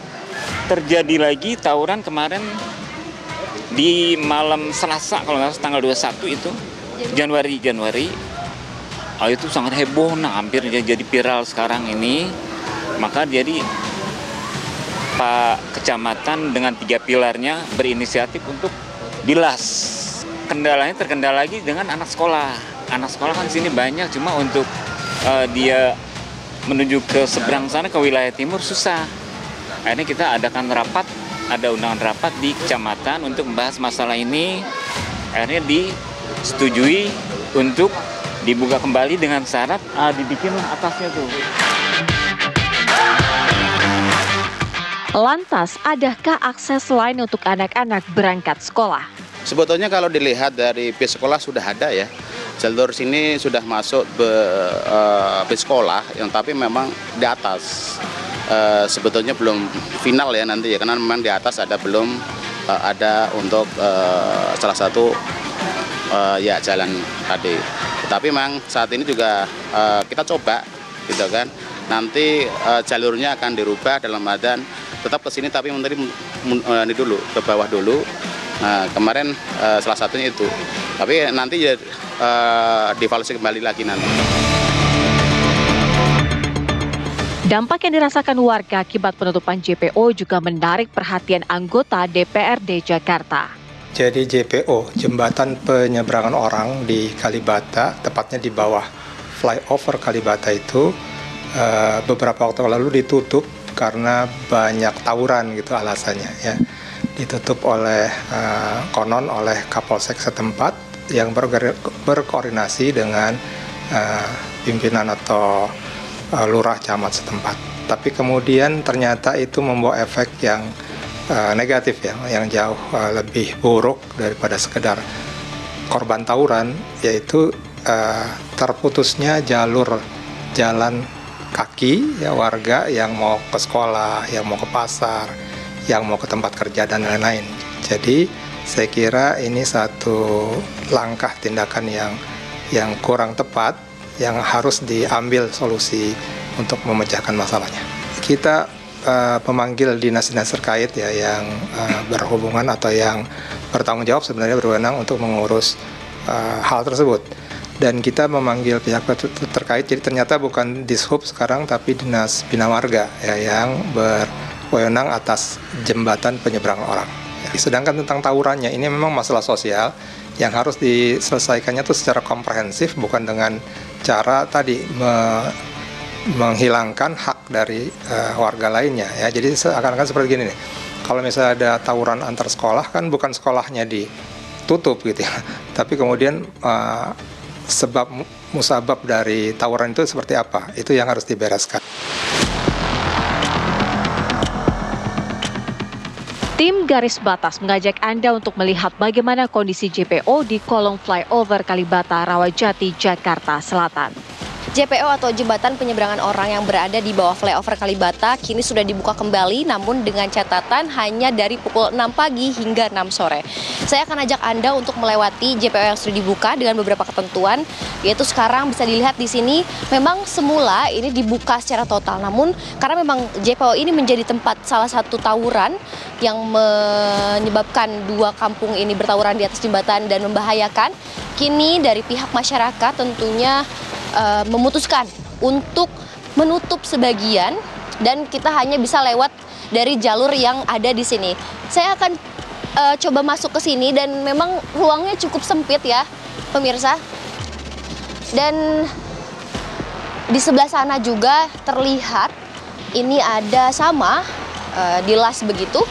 terjadi lagi tawuran kemarin di malam Selasa kalau nggak salah tanggal 21 itu Januari. Itu sangat heboh, nah hampir jadi viral sekarang ini. Maka jadi Pak Kecamatan dengan 3 pilarnya berinisiatif untuk dilas. Kendalanya terkendala lagi dengan anak sekolah. Anak sekolah kan sini banyak, cuma untuk dia menuju ke seberang sana ke wilayah timur susah. Akhirnya kita adakan rapat, ada undangan rapat di kecamatan untuk membahas masalah ini. Akhirnya disetujui untuk dibuka kembali dengan syarat dibikinlah atasnya tuh. Lantas, adakah akses lain untuk anak-anak berangkat sekolah? Sebetulnya kalau dilihat dari bis sekolah sudah ada ya. Jalur sini sudah masuk bis sekolah, yang tapi memang di atas. Sebetulnya belum final ya nanti ya, karena memang di atas belum ada untuk salah satu jalan tadi. Tapi memang saat ini juga kita coba gitu kan. Nanti jalurnya akan dirubah dalam keadaan tetap ke sini tapi menteri ini dulu ke bawah dulu. Nah, kemarin salah satunya itu. Tapi nanti ya dievaluasi kembali lagi nanti. Dampak yang dirasakan warga akibat penutupan JPO juga menarik perhatian anggota DPRD Jakarta. Jadi JPO, Jembatan Penyeberangan Orang di Kalibata, tepatnya di bawah flyover Kalibata itu beberapa waktu lalu ditutup karena banyak tawuran gitu alasannya ya. Ditutup oleh konon oleh Kapolsek setempat yang berkoordinasi dengan pimpinan atau lurah camat setempat. Tapi kemudian ternyata itu membawa efek yang negatif ya, yang jauh lebih buruk daripada sekedar korban tawuran, yaitu terputusnya jalur jalan kaki ya warga yang mau ke sekolah, yang mau ke pasar, yang mau ke tempat kerja dan lain-lain. Jadi saya kira ini satu langkah tindakan yang kurang tepat, yang harus diambil solusi untuk memecahkan masalahnya. Kita memanggil dinas-dinas terkait ya yang berhubungan atau yang bertanggung jawab sebenarnya berwenang untuk mengurus hal tersebut. Dan kita memanggil pihak terkait, jadi ternyata bukan Dishub sekarang tapi Dinas Bina Marga ya, yang berwenang atas jembatan penyeberangan orang. Sedangkan tentang tawurannya, ini memang masalah sosial yang harus diselesaikannya itu secara komprehensif, bukan dengan cara tadi menghilangkan hak dari warga lainnya ya. Jadi akan seperti gini nih, kalau misalnya ada tawuran antar sekolah kan bukan sekolahnya ditutup gitu ya, tapi kemudian sebab musabab dari tawuran itu seperti apa, itu yang harus dibereskan. Tim Garis Batas mengajak Anda untuk melihat bagaimana kondisi JPO di kolong flyover Kalibata Rawajati, Jakarta Selatan. JPO atau Jembatan Penyeberangan Orang yang berada di bawah flyover Kalibata kini sudah dibuka kembali, namun dengan catatan hanya dari pukul 6 pagi hingga 6 sore. Saya akan ajak Anda untuk melewati JPO yang sudah dibuka dengan beberapa ketentuan, yaitu sekarang bisa dilihat di sini memang semula ini dibuka secara total, namun karena memang JPO ini menjadi tempat salah satu tawuran yang menyebabkan dua kampung ini bertawuran di atas jembatan dan membahayakan, kini dari pihak masyarakat tentunya memutuskan untuk menutup sebagian dan kita hanya bisa lewat dari jalur yang ada di sini. Saya akan coba masuk ke sini dan memang ruangnya cukup sempit ya, pemirsa. Dan di sebelah sana juga terlihat ini ada sama dilas begitu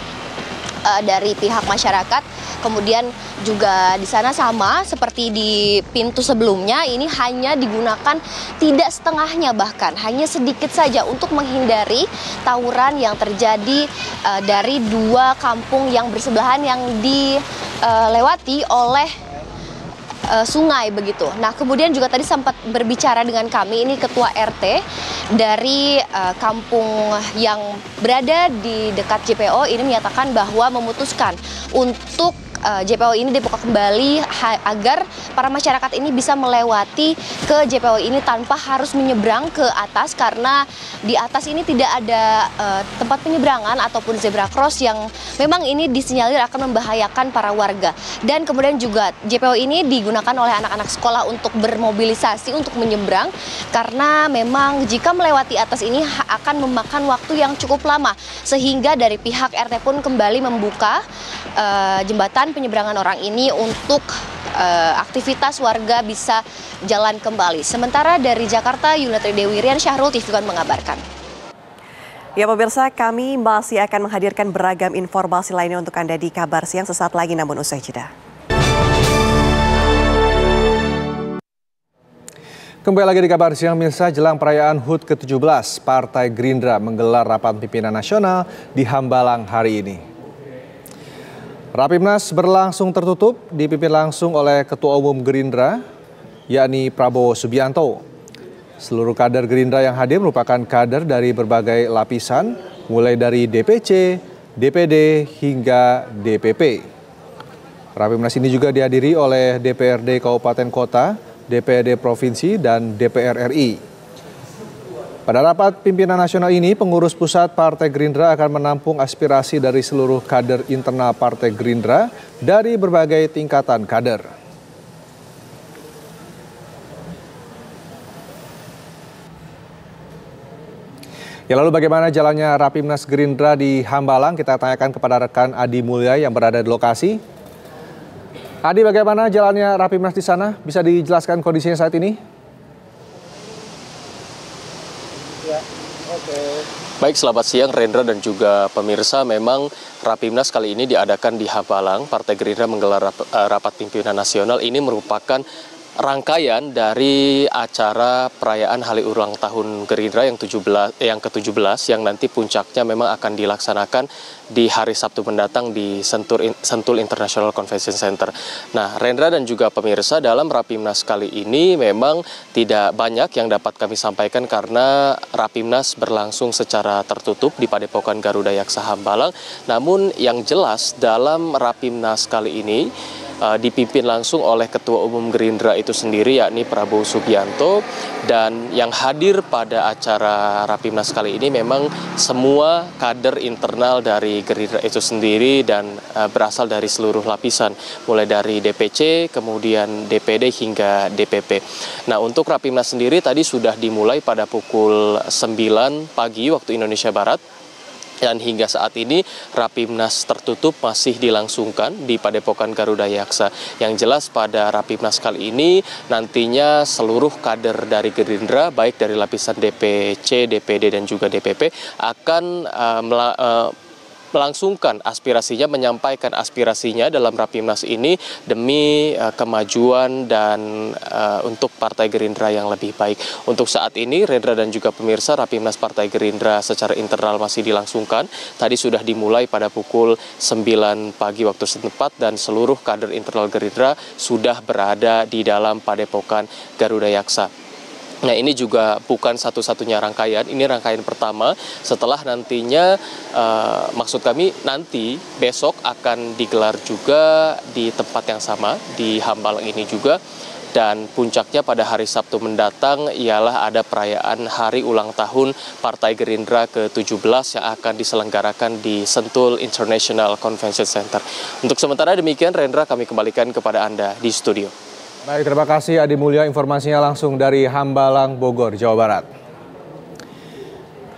dari pihak masyarakat. Kemudian juga di sana sama seperti di pintu sebelumnya, ini hanya digunakan tidak setengahnya, bahkan hanya sedikit saja untuk menghindari tawuran yang terjadi dari dua kampung yang bersebelahan yang dilewati oleh sungai begitu. Nah, kemudian juga tadi sempat berbicara dengan kami, ini Ketua RT dari kampung yang berada di dekat JPO ini menyatakan bahwa memutuskan untuk JPO ini dibuka kembali agar para masyarakat ini bisa melewati ke JPO ini tanpa harus menyeberang ke atas, karena di atas ini tidak ada tempat penyeberangan ataupun zebra cross yang memang ini disinyalir akan membahayakan para warga. Dan kemudian juga JPO ini digunakan oleh anak-anak sekolah untuk bermobilisasi untuk menyeberang, karena memang jika melewati atas ini akan memakan waktu yang cukup lama, sehingga dari pihak RT pun kembali membuka jembatan penyeberangan orang ini untuk aktivitas warga bisa jalan kembali. Sementara dari Jakarta, Yunatri Dewirian, Syahrul TV One mengabarkan. Ya pemirsa, kami masih akan menghadirkan beragam informasi lainnya untuk Anda di Kabar Siang sesaat lagi, namun usai jeda. Kembali lagi di Kabar Siang, pemirsa. Jelang perayaan HUT ke-17, Partai Gerindra menggelar rapat pimpinan nasional di Hambalang hari ini. Rapimnas berlangsung tertutup, dipimpin langsung oleh Ketua Umum Gerindra, yakni Prabowo Subianto. Seluruh kader Gerindra yang hadir merupakan kader dari berbagai lapisan, mulai dari DPC, DPD, hingga DPP. Rapimnas ini juga dihadiri oleh DPRD Kabupaten Kota, DPRD Provinsi, dan DPR RI. Pada rapat pimpinan nasional ini, pengurus pusat Partai Gerindra akan menampung aspirasi dari seluruh kader internal Partai Gerindra dari berbagai tingkatan kader. Ya, lalu bagaimana jalannya Rapimnas Gerindra di Hambalang? Kita tanyakan kepada rekan Adi Mulya yang berada di lokasi. Adi, bagaimana jalannya Rapimnas di sana? Bisa dijelaskan kondisinya saat ini? Baik, selamat siang Rendra dan juga pemirsa. Memang Rapimnas kali ini diadakan di Hambalang. Partai Gerindra menggelar rapat pimpinan nasional. Ini merupakan rangkaian dari acara perayaan hari ulang tahun Gerindra yang ke-17 yang nanti puncaknya memang akan dilaksanakan di hari Sabtu mendatang di Sentul International Convention Center. Nah, Rendra dan juga pemirsa, dalam Rapimnas kali ini memang tidak banyak yang dapat kami sampaikan karena Rapimnas berlangsung secara tertutup di Padepokan Garuda Yaksa Hambalang. Namun yang jelas dalam Rapimnas kali ini dipimpin langsung oleh Ketua Umum Gerindra itu sendiri, yakni Prabowo Subianto. Dan yang hadir pada acara Rapimnas kali ini memang semua kader internal dari Gerindra itu sendiri dan berasal dari seluruh lapisan, mulai dari DPC, kemudian DPD hingga DPP. Nah, untuk Rapimnas sendiri tadi sudah dimulai pada pukul 9 pagi waktu Indonesia Barat. Dan hingga saat ini Rapimnas tertutup masih dilangsungkan di Padepokan Garuda Yaksa. Yang jelas pada Rapimnas kali ini nantinya seluruh kader dari Gerindra, baik dari lapisan DPC, DPD dan juga DPP akan melangsungkan aspirasinya, menyampaikan aspirasinya dalam Rapimnas ini demi kemajuan dan untuk Partai Gerindra yang lebih baik. Untuk saat ini, Rendra dan juga pemirsa, Rapimnas Partai Gerindra secara internal masih dilangsungkan. Tadi sudah dimulai pada pukul 9 pagi waktu setempat dan seluruh kader internal Gerindra sudah berada di dalam Padepokan Garuda Yaksa. Nah, ini juga bukan satu-satunya rangkaian, ini rangkaian pertama setelah nantinya, maksud kami nanti besok akan digelar juga di tempat yang sama, di Hambalang ini juga. Dan puncaknya pada hari Sabtu mendatang ialah ada perayaan hari ulang tahun Partai Gerindra ke-17 yang akan diselenggarakan di Sentul International Convention Center. Untuk sementara demikian, Rendra, kami kembalikan kepada Anda di studio. Baik, terima kasih Adi Mulya, informasinya langsung dari Hambalang, Bogor, Jawa Barat.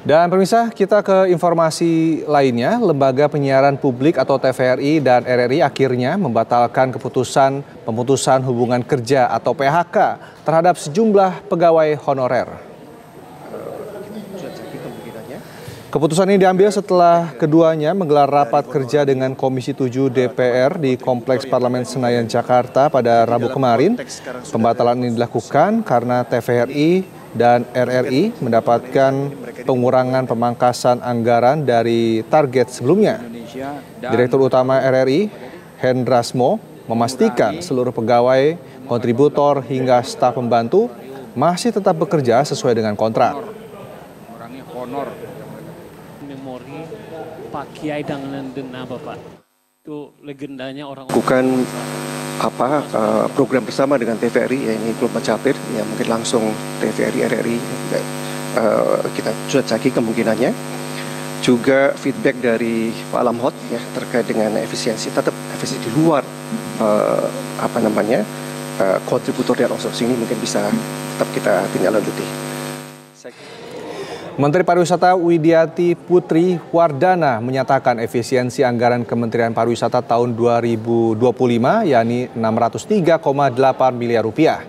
Dan pemirsa, kita ke informasi lainnya. Lembaga Penyiaran Publik atau TVRI dan RRI akhirnya membatalkan pemutusan hubungan kerja atau PHK terhadap sejumlah pegawai honorer. Keputusan ini diambil setelah keduanya menggelar rapat kerja dengan Komisi 7 DPR di Kompleks Parlemen Senayan, Jakarta pada Rabu kemarin. Pembatalan ini dilakukan karena TVRI dan RRI mendapatkan pengurangan pemangkasan anggaran dari target sebelumnya. Direktur Utama RRI, Hendrasmo, memastikan seluruh pegawai, kontributor hingga staf pembantu masih tetap bekerja sesuai dengan kontrak. Memori Pak Kiai dengan Bapak itu legendanya orang. Bukan program bersama dengan TVRI, ya ini belum mencapai, ya mungkin langsung TVRI RRI kita sudah cari kemungkinannya. Juga feedback dari Pak Lamhot ya terkait dengan efisiensi, tetap efisiensi di luar kontributor dan outsourcing ini mungkin bisa tetap kita tindak lanjuti. Menteri Pariwisata Widiati Putri Wardana menyatakan efisiensi anggaran Kementerian Pariwisata tahun 2025 yakni 603,8 miliar rupiah.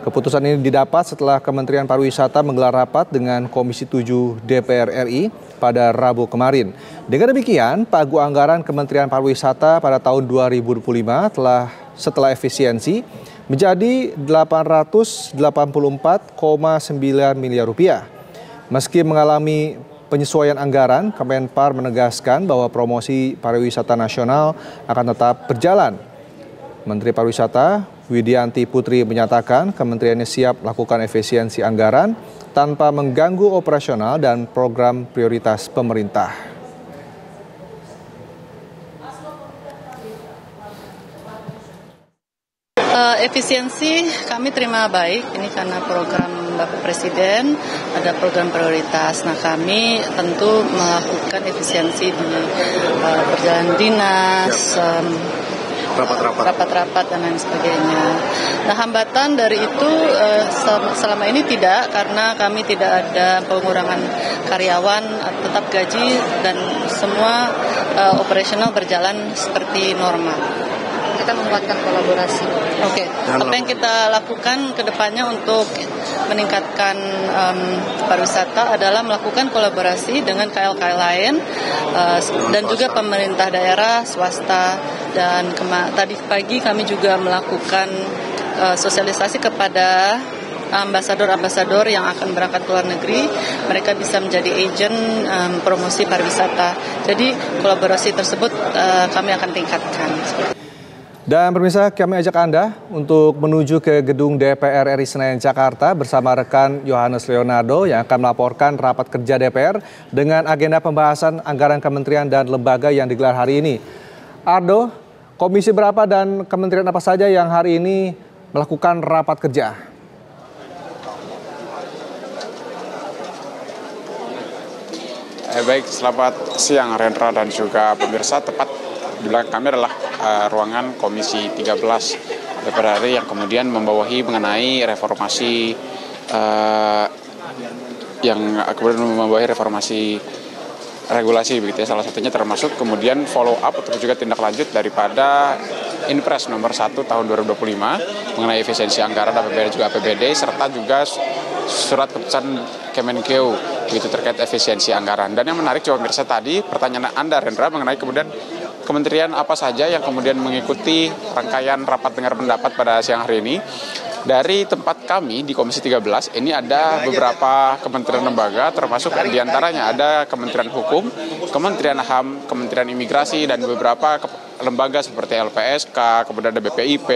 Keputusan ini didapat setelah Kementerian Pariwisata menggelar rapat dengan Komisi 7 DPR RI pada Rabu kemarin. Dengan demikian, pagu anggaran Kementerian Pariwisata pada tahun 2025 setelah efisiensi menjadi 884,9 miliar rupiah. Meski mengalami penyesuaian anggaran, Kemenpar menegaskan bahwa promosi pariwisata nasional akan tetap berjalan. Menteri Pariwisata Widianti Putri menyatakan kementeriannya siap melakukan efisiensi anggaran tanpa mengganggu operasional dan program prioritas pemerintah. Efisiensi kami terima baik, ini karena program Bapak Presiden, ada program prioritas. Nah, kami tentu melakukan efisiensi di perjalanan dinas, rapat-rapat dan lain sebagainya. Nah, hambatan dari itu selama ini tidak, karena kami tidak ada pengurangan karyawan, tetap gaji dan semua operasional berjalan seperti normal. Kita menguatkan kolaborasi. Oke. Apa yang kita lakukan ke depannya untuk meningkatkan pariwisata adalah melakukan kolaborasi dengan KL-KL lain dan juga pemerintah daerah, swasta, dan tadi pagi kami juga melakukan sosialisasi kepada ambasador-ambasador yang akan berangkat ke luar negeri. Mereka bisa menjadi agen promosi pariwisata. Jadi kolaborasi tersebut kami akan tingkatkan. Dan pemirsa, kami ajak Anda untuk menuju ke gedung DPR RI Senayan, Jakarta bersama rekan Yohanes Leonardo yang akan melaporkan rapat kerja DPR dengan agenda pembahasan anggaran kementerian dan lembaga yang digelar hari ini. Ardo, komisi berapa dan kementerian apa saja yang hari ini melakukan rapat kerja? Baik, selamat siang Rendra dan juga pemirsa. Tepat di belakang kami adalah ruangan Komisi 13 DPR RI yang kemudian membawahi mengenai reformasi regulasi begitu ya, salah satunya termasuk kemudian follow up atau juga tindak lanjut daripada Inpres nomor 1 tahun 2025 mengenai efisiensi anggaran APBN juga APBD serta juga surat keputusan Kemenkeu begitu terkait efisiensi anggaran. Dan yang menarik juga pemirsa tadi pertanyaan Anda Rendra mengenai kemudian kementerian apa saja yang kemudian mengikuti rangkaian rapat dengar pendapat pada siang hari ini. Dari tempat kami di Komisi 13 ini ada beberapa kementerian lembaga termasuk diantaranya ada Kementerian Hukum, Kementerian HAM, Kementerian Imigrasi dan beberapa lembaga seperti LPSK, kemudian ada BPIP,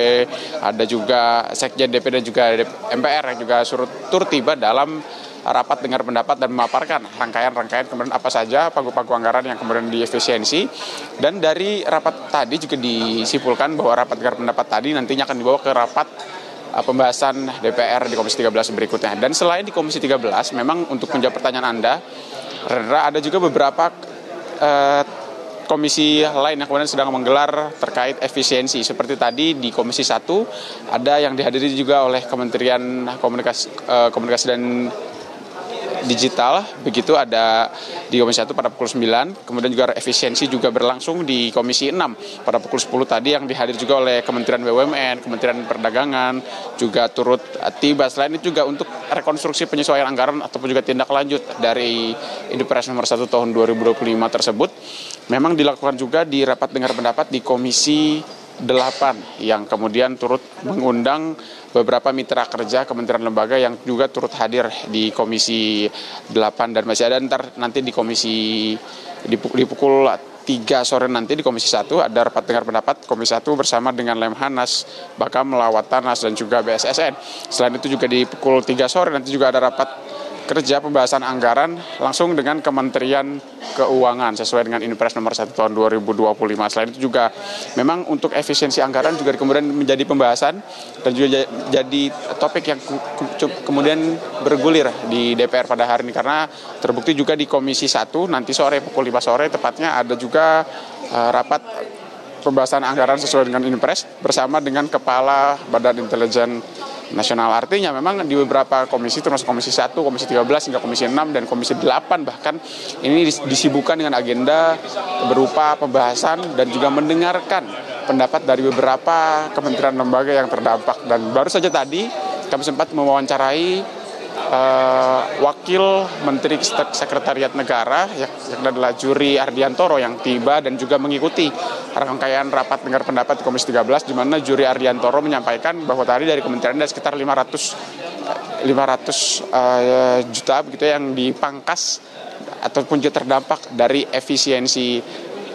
ada juga Sekjen DP dan juga MPR yang juga turut tiba dalam rapat dengar pendapat dan memaparkan rangkaian kemudian apa saja pagu-pagu anggaran yang kemudian diefisiensi. Dan dari rapat tadi juga disimpulkan bahwa rapat dengar pendapat tadi nantinya akan dibawa ke rapat pembahasan DPR di Komisi 13 berikutnya. Dan selain di Komisi 13, memang untuk menjawab pertanyaan Anda, Rendra, ada juga beberapa komisi lain yang kemudian sedang menggelar terkait efisiensi. Seperti tadi di Komisi 1, ada yang dihadiri juga oleh Kementerian Komunikasi dan Digital, begitu ada di Komisi 1 pada pukul 9, kemudian juga efisiensi juga berlangsung di Komisi 6 pada pukul 10 tadi yang dihadir juga oleh Kementerian BUMN, Kementerian Perdagangan juga turut tiba. Selain itu juga untuk rekonstruksi penyesuaian anggaran ataupun juga tindak lanjut dari Inpres nomor 1 tahun 2025 tersebut memang dilakukan juga di rapat dengar pendapat di Komisi 8 yang kemudian turut mengundang beberapa mitra kerja kementerian lembaga yang juga turut hadir di Komisi 8 dan masih ada nanti di di pukul 3 sore nanti di Komisi 1 ada rapat dengar pendapat Komisi 1 bersama dengan Lemhanas, Bakamla, Watarnas dan juga BSSN. Selain itu juga di pukul 3 sore nanti juga ada rapat kerja pembahasan anggaran langsung dengan Kementerian Keuangan sesuai dengan Inpres nomor 1 tahun 2025. Selain itu juga memang untuk efisiensi anggaran juga kemudian menjadi pembahasan dan juga jadi topik yang kemudian bergulir di DPR pada hari ini karena terbukti juga di Komisi 1 nanti sore pukul 5 sore tepatnya ada juga rapat pembahasan anggaran sesuai dengan Inpres bersama dengan Kepala Badan Intelijen Nasional. Artinya memang di beberapa komisi termasuk Komisi 1, Komisi 13 hingga Komisi 6 dan Komisi 8 bahkan ini disibukkan dengan agenda berupa pembahasan dan juga mendengarkan pendapat dari beberapa kementerian lembaga yang terdampak. Dan baru saja tadi kami sempat mewawancarai Wakil Menteri Sekretariat Negara yang adalah Juri Ardiantoro yang tiba dan juga mengikuti rangkaian rapat dengar pendapat di Komisi 13 di mana Juri Ardiantoro menyampaikan bahwa tadi dari kementerian ada sekitar 500 juta begitu yang dipangkas ataupun juga terdampak dari efisiensi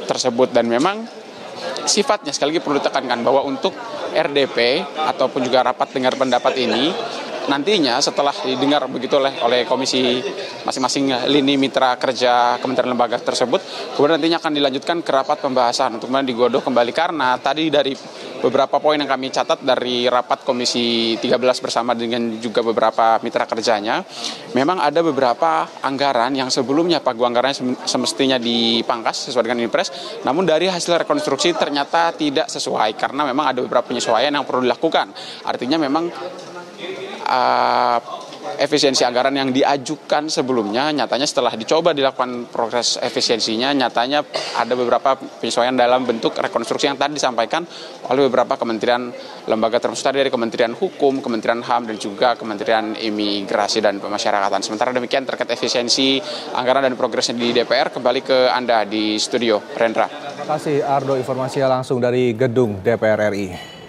tersebut. Dan memang sifatnya sekali lagi perlu ditekankan bahwa untuk RDP ataupun juga rapat dengar pendapat ini nantinya setelah didengar begitu oleh komisi masing-masing lini mitra kerja kementerian lembaga tersebut, kemudian nantinya akan dilanjutkan ke rapat pembahasan untuk kemudian digodok kembali karena tadi dari beberapa poin yang kami catat dari rapat Komisi 13 bersama dengan juga beberapa mitra kerjanya, memang ada beberapa anggaran yang sebelumnya pagu anggarannya semestinya dipangkas sesuai dengan Inpres, namun dari hasil rekonstruksi ternyata tidak sesuai karena memang ada beberapa penyesuaian yang perlu dilakukan. Artinya memang efisiensi anggaran yang diajukan sebelumnya nyatanya setelah dicoba dilakukan progres efisiensinya nyatanya ada beberapa penyesuaian dalam bentuk rekonstruksi yang tadi disampaikan oleh beberapa kementerian lembaga termasuk dari Kementerian Hukum, Kementerian HAM dan juga Kementerian Imigrasi dan Pemasyarakatan. Sementara demikian terkait efisiensi anggaran dan progresnya di DPR, kembali ke Anda di studio, Rendra. Terima kasih Ardo, informasinya langsung dari gedung DPR RI.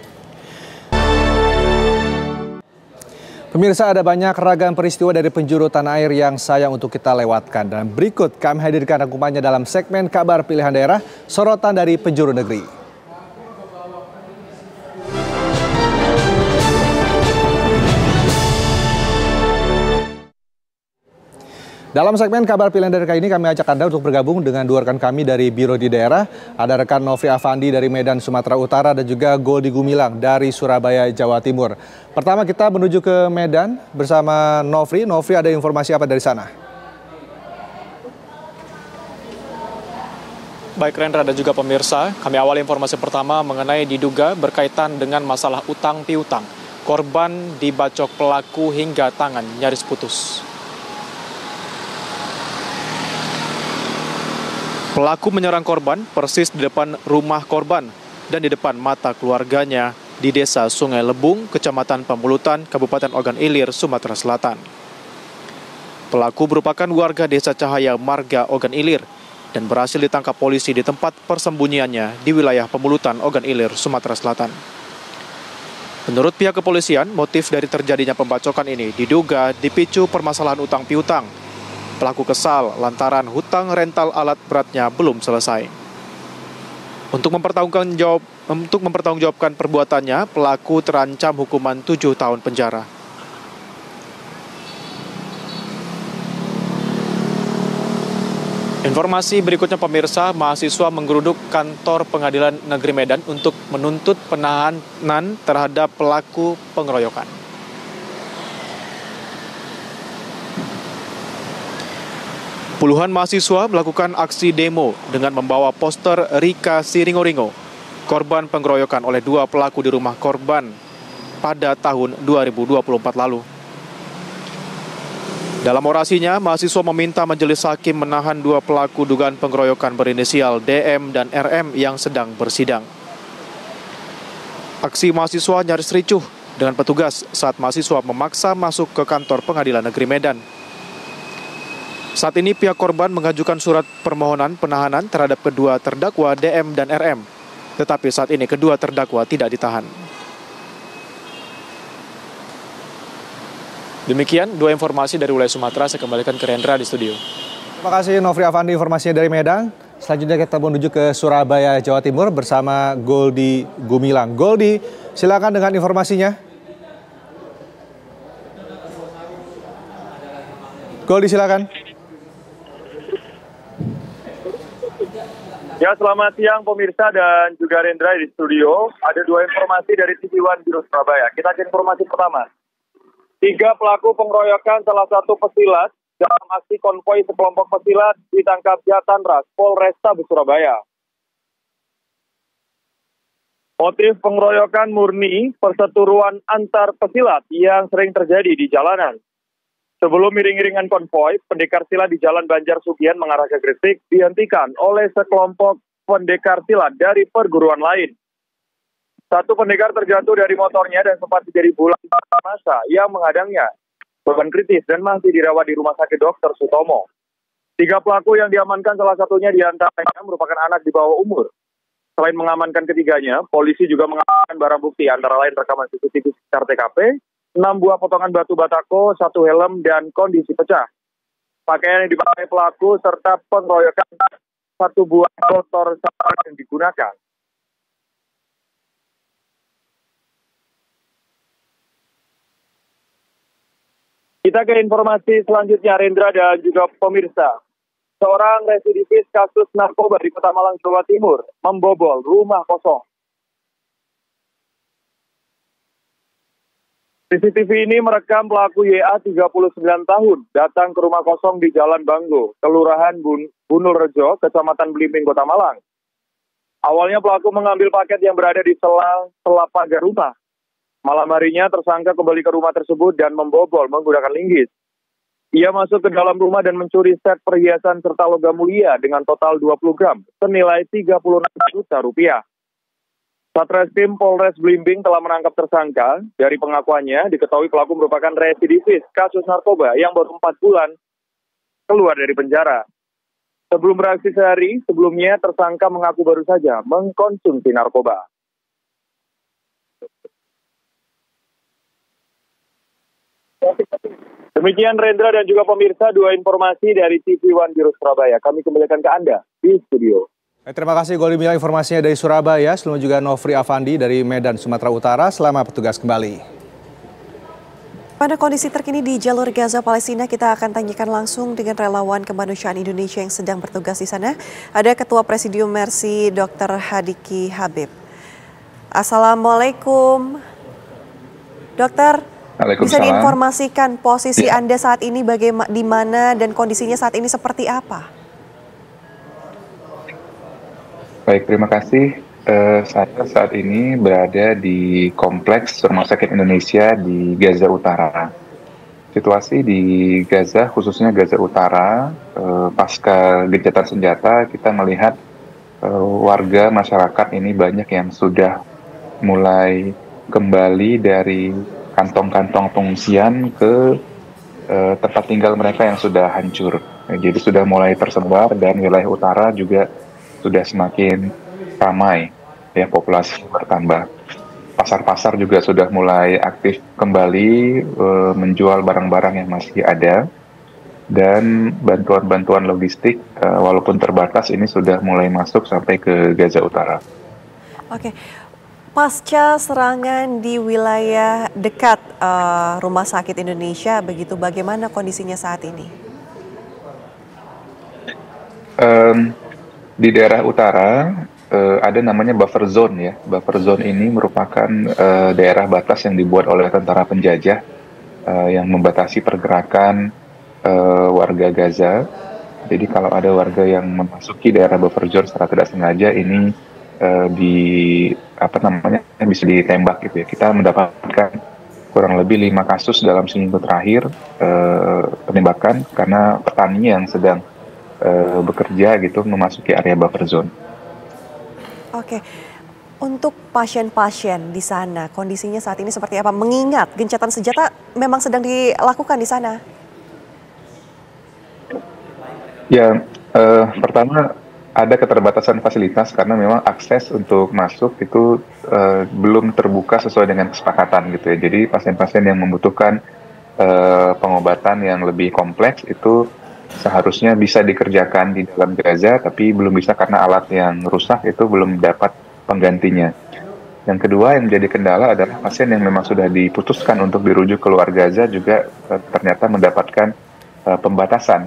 Pemirsa, ada banyak ragam peristiwa dari penjuru tanah air yang sayang untuk kita lewatkan. Dan berikut kami hadirkan rangkumannya dalam segmen Kabar Pilihan Daerah, sorotan dari penjuru negeri. Dalam segmen kabar pilihan dari kali ini kami ajak Anda untuk bergabung dengan dua rekan kami dari Biro di Daerah. Ada rekan Nofri Afandi dari Medan, Sumatera Utara dan juga Goldi Gumilang dari Surabaya, Jawa Timur. Pertama kita menuju ke Medan bersama Nofri. Nofri, ada informasi apa dari sana? Baik Rendra dan juga pemirsa, kami awali informasi pertama mengenai diduga berkaitan dengan masalah utang piutang. Korban dibacok pelaku hingga tangan nyaris putus. Pelaku menyerang korban persis di depan rumah korban dan di depan mata keluarganya di Desa Sungai Lebung, Kecamatan Pamulutan, Kabupaten Ogan Ilir, Sumatera Selatan. Pelaku merupakan warga Desa Cahaya Marga, Ogan Ilir, dan berhasil ditangkap polisi di tempat persembunyiannya di wilayah Pamulutan, Ogan Ilir, Sumatera Selatan. Menurut pihak kepolisian, motif dari terjadinya pembacokan ini diduga dipicu permasalahan utang piutang. Pelaku kesal lantaran hutang rental alat beratnya belum selesai. Untuk mempertanggungjawabkan perbuatannya, pelaku terancam hukuman 7 tahun penjara. Informasi berikutnya pemirsa, mahasiswa menggeruduk kantor Pengadilan Negeri Medan untuk menuntut penahanan terhadap pelaku pengeroyokan. Puluhan mahasiswa melakukan aksi demo dengan membawa poster Rika Siringo-Ringo, korban pengeroyokan oleh 2 pelaku di rumah korban pada tahun 2024 lalu. Dalam orasinya, mahasiswa meminta majelis hakim menahan 2 pelaku dugaan pengeroyokan berinisial DM dan RM yang sedang bersidang. Aksi mahasiswa nyaris ricuh dengan petugas saat mahasiswa memaksa masuk ke kantor Pengadilan Negeri Medan. Saat ini pihak korban mengajukan surat permohonan penahanan terhadap kedua terdakwa DM dan RM. Tetapi saat ini kedua terdakwa tidak ditahan. Demikian 2 informasi dari wilayah Sumatera, saya kembalikan ke Rendra di studio. Terima kasih Nofri Afandi informasinya dari Medan. Selanjutnya kita menuju ke Surabaya, Jawa Timur bersama Goldi Gumilang. Goldi, silakan dengan informasinya. Goldi, silakan. Ya, selamat siang pemirsa dan juga Rendra di studio. Ada 2 informasi dari TV One Biro Surabaya. Kita ke informasi pertama. 3 pelaku pengeroyokan salah satu pesilat dalam aksi konvoi sekelompok pesilat ditangkap Jatanras Polrestabes Surabaya. Motif pengeroyokan murni perseteruan antar pesilat yang sering terjadi di jalanan. Sebelum iring-iringan konvoi, pendekar silat di Jalan Banjar Sugihan mengarah ke Gresik dihentikan oleh sekelompok pendekar silat dari perguruan lain. Satu pendekar terjatuh dari motornya dan sempat menjadi bulan massa yang menghadangnya. Korban kritis dan masih dirawat di Rumah Sakit Dr. Sutomo. 3 pelaku yang diamankan salah satunya diantaranya merupakan anak di bawah umur. Selain mengamankan ketiganya, polisi juga mengamankan barang bukti antara lain rekaman CCTV sekitar TKP, 6 buah potongan batu batako, 1 helm, dan kondisi pecah. Pakaian yang dipakai pelaku serta pengeroyokan 1 buah motor yang digunakan. Kita ke informasi selanjutnya, Rendra dan juga pemirsa. Seorang residivis kasus narkoba di Kota Malang, Jawa Timur, membobol rumah kosong. CCTV ini merekam pelaku YA 39 tahun datang ke rumah kosong di Jalan Banggo, Kelurahan Bunul Rejo, Kecamatan Belimbing, Kota Malang. Awalnya pelaku mengambil paket yang berada di sela pagar rumah. Malam harinya tersangka kembali ke rumah tersebut dan membobol menggunakan linggis. Ia masuk ke dalam rumah dan mencuri set perhiasan serta logam mulia dengan total 20 gram, senilai 36 juta rupiah. Satreskrim Polres Blimbing telah menangkap tersangka. Dari pengakuannya, diketahui pelaku merupakan residivis kasus narkoba yang baru 4 bulan keluar dari penjara. Sebelum beraksi sehari, sebelumnya tersangka mengaku baru saja mengkonsumsi narkoba. Demikian Rendra dan juga pemirsa 2 informasi dari TV One Biro Surabaya. Kami kembalikan ke Anda di studio. Terima kasih Goldi Gumilang informasinya dari Surabaya. Sebelumnya juga Nofri Afandi dari Medan, Sumatera Utara. Selamat bertugas kembali. Pada kondisi terkini di jalur Gaza Palestina, kita akan tanyakan langsung dengan relawan kemanusiaan Indonesia yang sedang bertugas di sana. Ada Ketua Presidium Mercy Dr. Hadiki Habib. Assalamualaikum, Dokter. Bisa diinformasikan posisi Anda saat ini bagaimana, di mana dan kondisinya saat ini seperti apa? Baik, terima kasih. Saya saat ini berada di Kompleks Rumah Sakit Indonesia di Gaza Utara. Situasi di Gaza, khususnya Gaza Utara, pasca gencatan senjata, kita melihat warga masyarakat ini banyak yang sudah mulai kembali dari kantong-kantong pengungsian ke tempat tinggal mereka yang sudah hancur. Jadi sudah mulai tersebar dan wilayah utara juga sudah semakin ramai, ya, populasi bertambah. Pasar-pasar juga sudah mulai aktif kembali menjual barang-barang yang masih ada, dan bantuan-bantuan logistik walaupun terbatas ini sudah mulai masuk sampai ke Gaza Utara. Oke, pasca serangan di wilayah dekat Rumah Sakit Indonesia, begitu bagaimana kondisinya saat ini? Di daerah utara ada namanya buffer zone, ya. Buffer zone ini merupakan daerah batas yang dibuat oleh tentara penjajah yang membatasi pergerakan warga Gaza. Jadi kalau ada warga yang memasuki daerah buffer zone secara tidak sengaja, ini bisa ditembak gitu, ya. Kita mendapatkan kurang lebih 5 kasus dalam seminggu terakhir penembakan karena petani yang sedang bekerja gitu memasuki area buffer zone. Oke, untuk pasien-pasien di sana kondisinya saat ini seperti apa? Mengingat gencatan senjata memang sedang dilakukan di sana. Ya, pertama ada keterbatasan fasilitas karena memang akses untuk masuk itu belum terbuka sesuai dengan kesepakatan gitu, ya. Jadi pasien-pasien yang membutuhkan pengobatan yang lebih kompleks itu seharusnya bisa dikerjakan di dalam Gaza, tapi belum bisa karena alat yang rusak itu belum dapat penggantinya. Yang kedua yang menjadi kendala adalah pasien yang memang sudah diputuskan untuk dirujuk keluar Gaza juga ternyata mendapatkan pembatasan,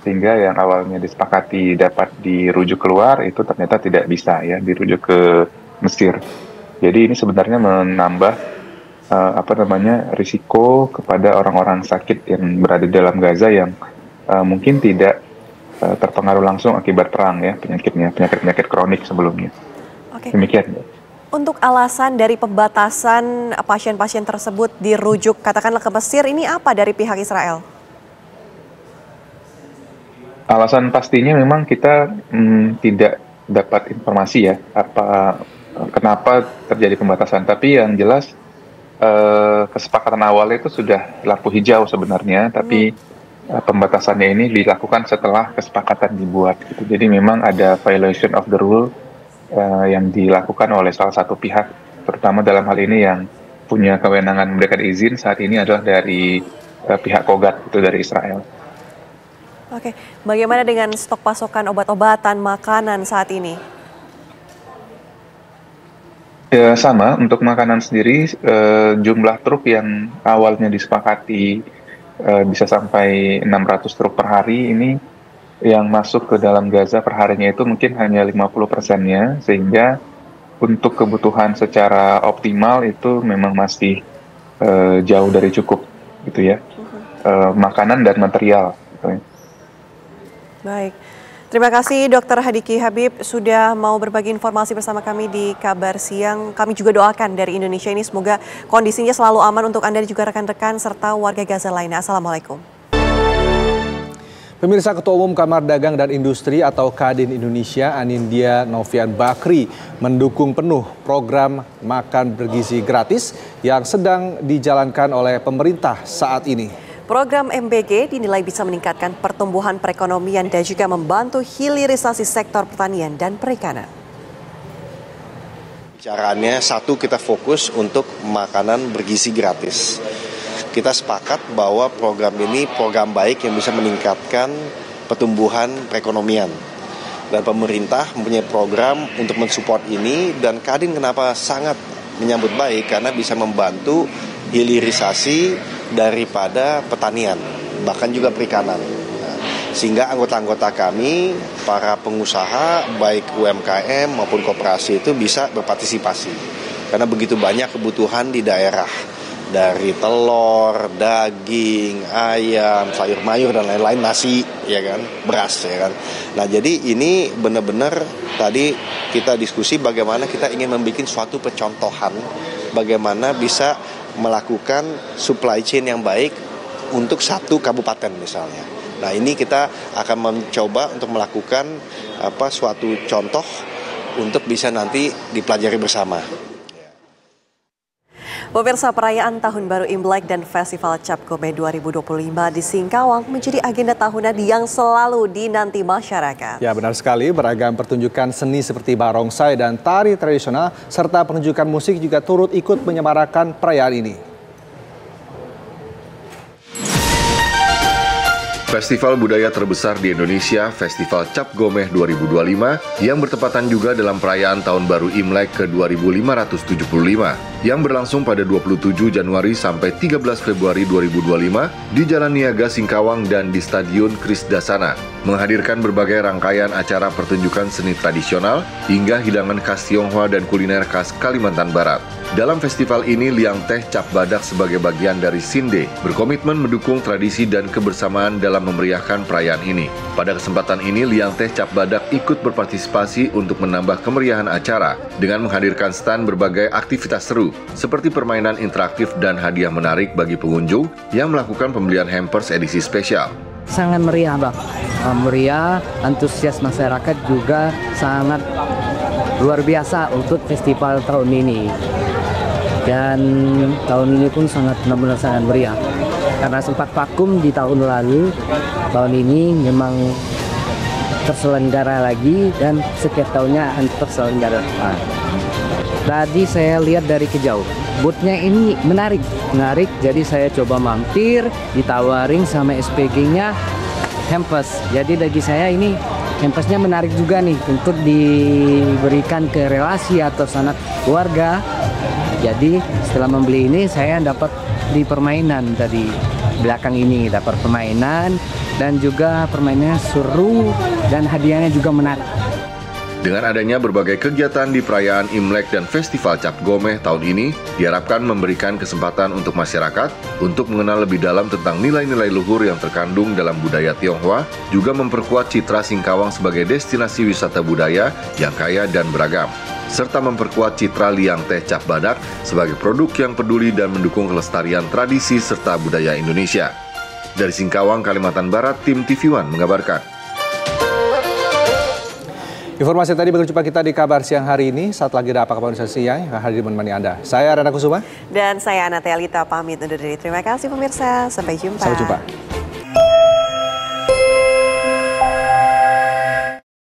sehingga yang awalnya disepakati dapat dirujuk keluar itu ternyata tidak bisa, ya, dirujuk ke Mesir. Jadi ini sebenarnya menambah risiko kepada orang-orang sakit yang berada di dalam Gaza yang mungkin tidak terpengaruh langsung akibat perang, ya, penyakit kronik sebelumnya. Oke. Demikian. Untuk alasan dari pembatasan pasien-pasien tersebut dirujuk katakanlah ke Mesir, ini apa dari pihak Israel? Alasan pastinya memang kita tidak dapat informasi, ya, kenapa terjadi pembatasan. Tapi yang jelas kesepakatan awal itu sudah lampu hijau sebenarnya, tapi pembatasannya ini dilakukan setelah kesepakatan dibuat gitu. Jadi memang ada violation of the rule yang dilakukan oleh salah satu pihak, terutama dalam hal ini yang punya kewenangan memberikan izin saat ini adalah dari pihak Kogat, itu dari Israel. Oke, bagaimana dengan stok pasokan obat-obatan, makanan saat ini? Ya, sama, untuk makanan sendiri jumlah truk yang awalnya disepakati bisa sampai 600 truk per hari, ini yang masuk ke dalam Gaza per harinya itu mungkin hanya 50%-nya, sehingga untuk kebutuhan secara optimal itu memang masih jauh dari cukup gitu, ya, makanan dan material gitu, ya. Baik, terima kasih Dr. Hadiki Habib sudah mau berbagi informasi bersama kami di Kabar Siang. Kami juga doakan dari Indonesia ini semoga kondisinya selalu aman untuk Anda dan juga rekan-rekan serta warga Gaza lainnya. Assalamualaikum. Pemirsa, Ketua Umum Kamar Dagang dan Industri atau Kadin Indonesia, Anindya Novian Bakri, mendukung penuh program makan bergizi gratis yang sedang dijalankan oleh pemerintah saat ini. Program MBG dinilai bisa meningkatkan pertumbuhan perekonomian dan juga membantu hilirisasi sektor pertanian dan perikanan. Bicaraannya, satu, kita fokus untuk makanan bergizi gratis. Kita sepakat bahwa program ini program baik yang bisa meningkatkan pertumbuhan perekonomian. Dan pemerintah mempunyai program untuk mensupport ini, dan Kadin kenapa sangat menyambut baik, karena bisa membantu hilirisasi daripada pertanian, bahkan juga perikanan. Sehingga anggota-anggota kami, para pengusaha, baik UMKM maupun koperasi itu bisa berpartisipasi. Karena begitu banyak kebutuhan di daerah. Dari telur, daging, ayam, sayur mayur, dan lain-lain, nasi, ya kan, beras, ya kan. Nah, jadi ini benar-benar tadi kita diskusi bagaimana kita ingin membuat suatu percontohan bagaimana bisa melakukan supply chain yang baik untuk satu kabupaten misalnya. Nah, ini kita akan mencoba untuk melakukan suatu contoh untuk bisa nanti dipelajari bersama. Pemirsa, perayaan Tahun Baru Imlek dan Festival Cap Gomeh 2025 di Singkawang menjadi agenda tahunan yang selalu dinanti masyarakat. Ya, benar sekali. Beragam pertunjukan seni seperti barongsai dan tari tradisional serta penunjukan musik juga turut ikut menyemarakan perayaan ini. Festival budaya terbesar di Indonesia, Festival Cap Gomeh 2025, yang bertepatan juga dalam perayaan Tahun Baru Imlek ke-2575, yang berlangsung pada 27 Januari sampai 13 Februari 2025 di Jalan Niaga Singkawang dan di Stadion Krisdasana, menghadirkan berbagai rangkaian acara pertunjukan seni tradisional hingga hidangan khas Tionghoa dan kuliner khas Kalimantan Barat. Dalam festival ini, Liang Teh Cap Badak sebagai bagian dari Sinde berkomitmen mendukung tradisi dan kebersamaan dalam memeriahkan perayaan ini. Pada kesempatan ini, Liang Teh Cap Badak ikut berpartisipasi untuk menambah kemeriahan acara dengan menghadirkan stand berbagai aktivitas seru, seperti permainan interaktif dan hadiah menarik bagi pengunjung yang melakukan pembelian hampers edisi spesial. Sangat meriah, Bang. Meriah, antusias masyarakat juga sangat luar biasa untuk festival tahun ini. Dan tahun ini pun benar-benar sangat meriah. Karena sempat vakum di tahun lalu, tahun ini memang terselenggara lagi dan setiap tahunnya akan terselenggara. Tadi saya lihat dari kejauh, boothnya ini menarik, jadi saya coba mampir, ditawarin sama SPG-nya hampers. Jadi bagi saya ini hampers-nya menarik juga nih untuk diberikan ke relasi atau sanak keluarga. Jadi setelah membeli ini saya dapat di permainan tadi belakang ini, dapat permainan dan juga permainannya seru dan hadiahnya juga menarik. Dengan adanya berbagai kegiatan di perayaan Imlek dan Festival Cap Gomeh tahun ini, diharapkan memberikan kesempatan untuk masyarakat untuk mengenal lebih dalam tentang nilai-nilai luhur yang terkandung dalam budaya Tionghoa, juga memperkuat citra Singkawang sebagai destinasi wisata budaya yang kaya dan beragam, serta memperkuat citra Liang Teh Cap Badak sebagai produk yang peduli dan mendukung kelestarian tradisi serta budaya Indonesia. Dari Singkawang, Kalimantan Barat, tim TV One mengabarkan. Informasi tadi berjumpa kita di kabar siang hari ini. Saat lagi ada apa kabar siang yang hadir menemani Anda. Saya Rana Kusuma. Dan saya Anatea Lita pamit undur diri. Terima kasih pemirsa. Sampai jumpa. Sampai jumpa.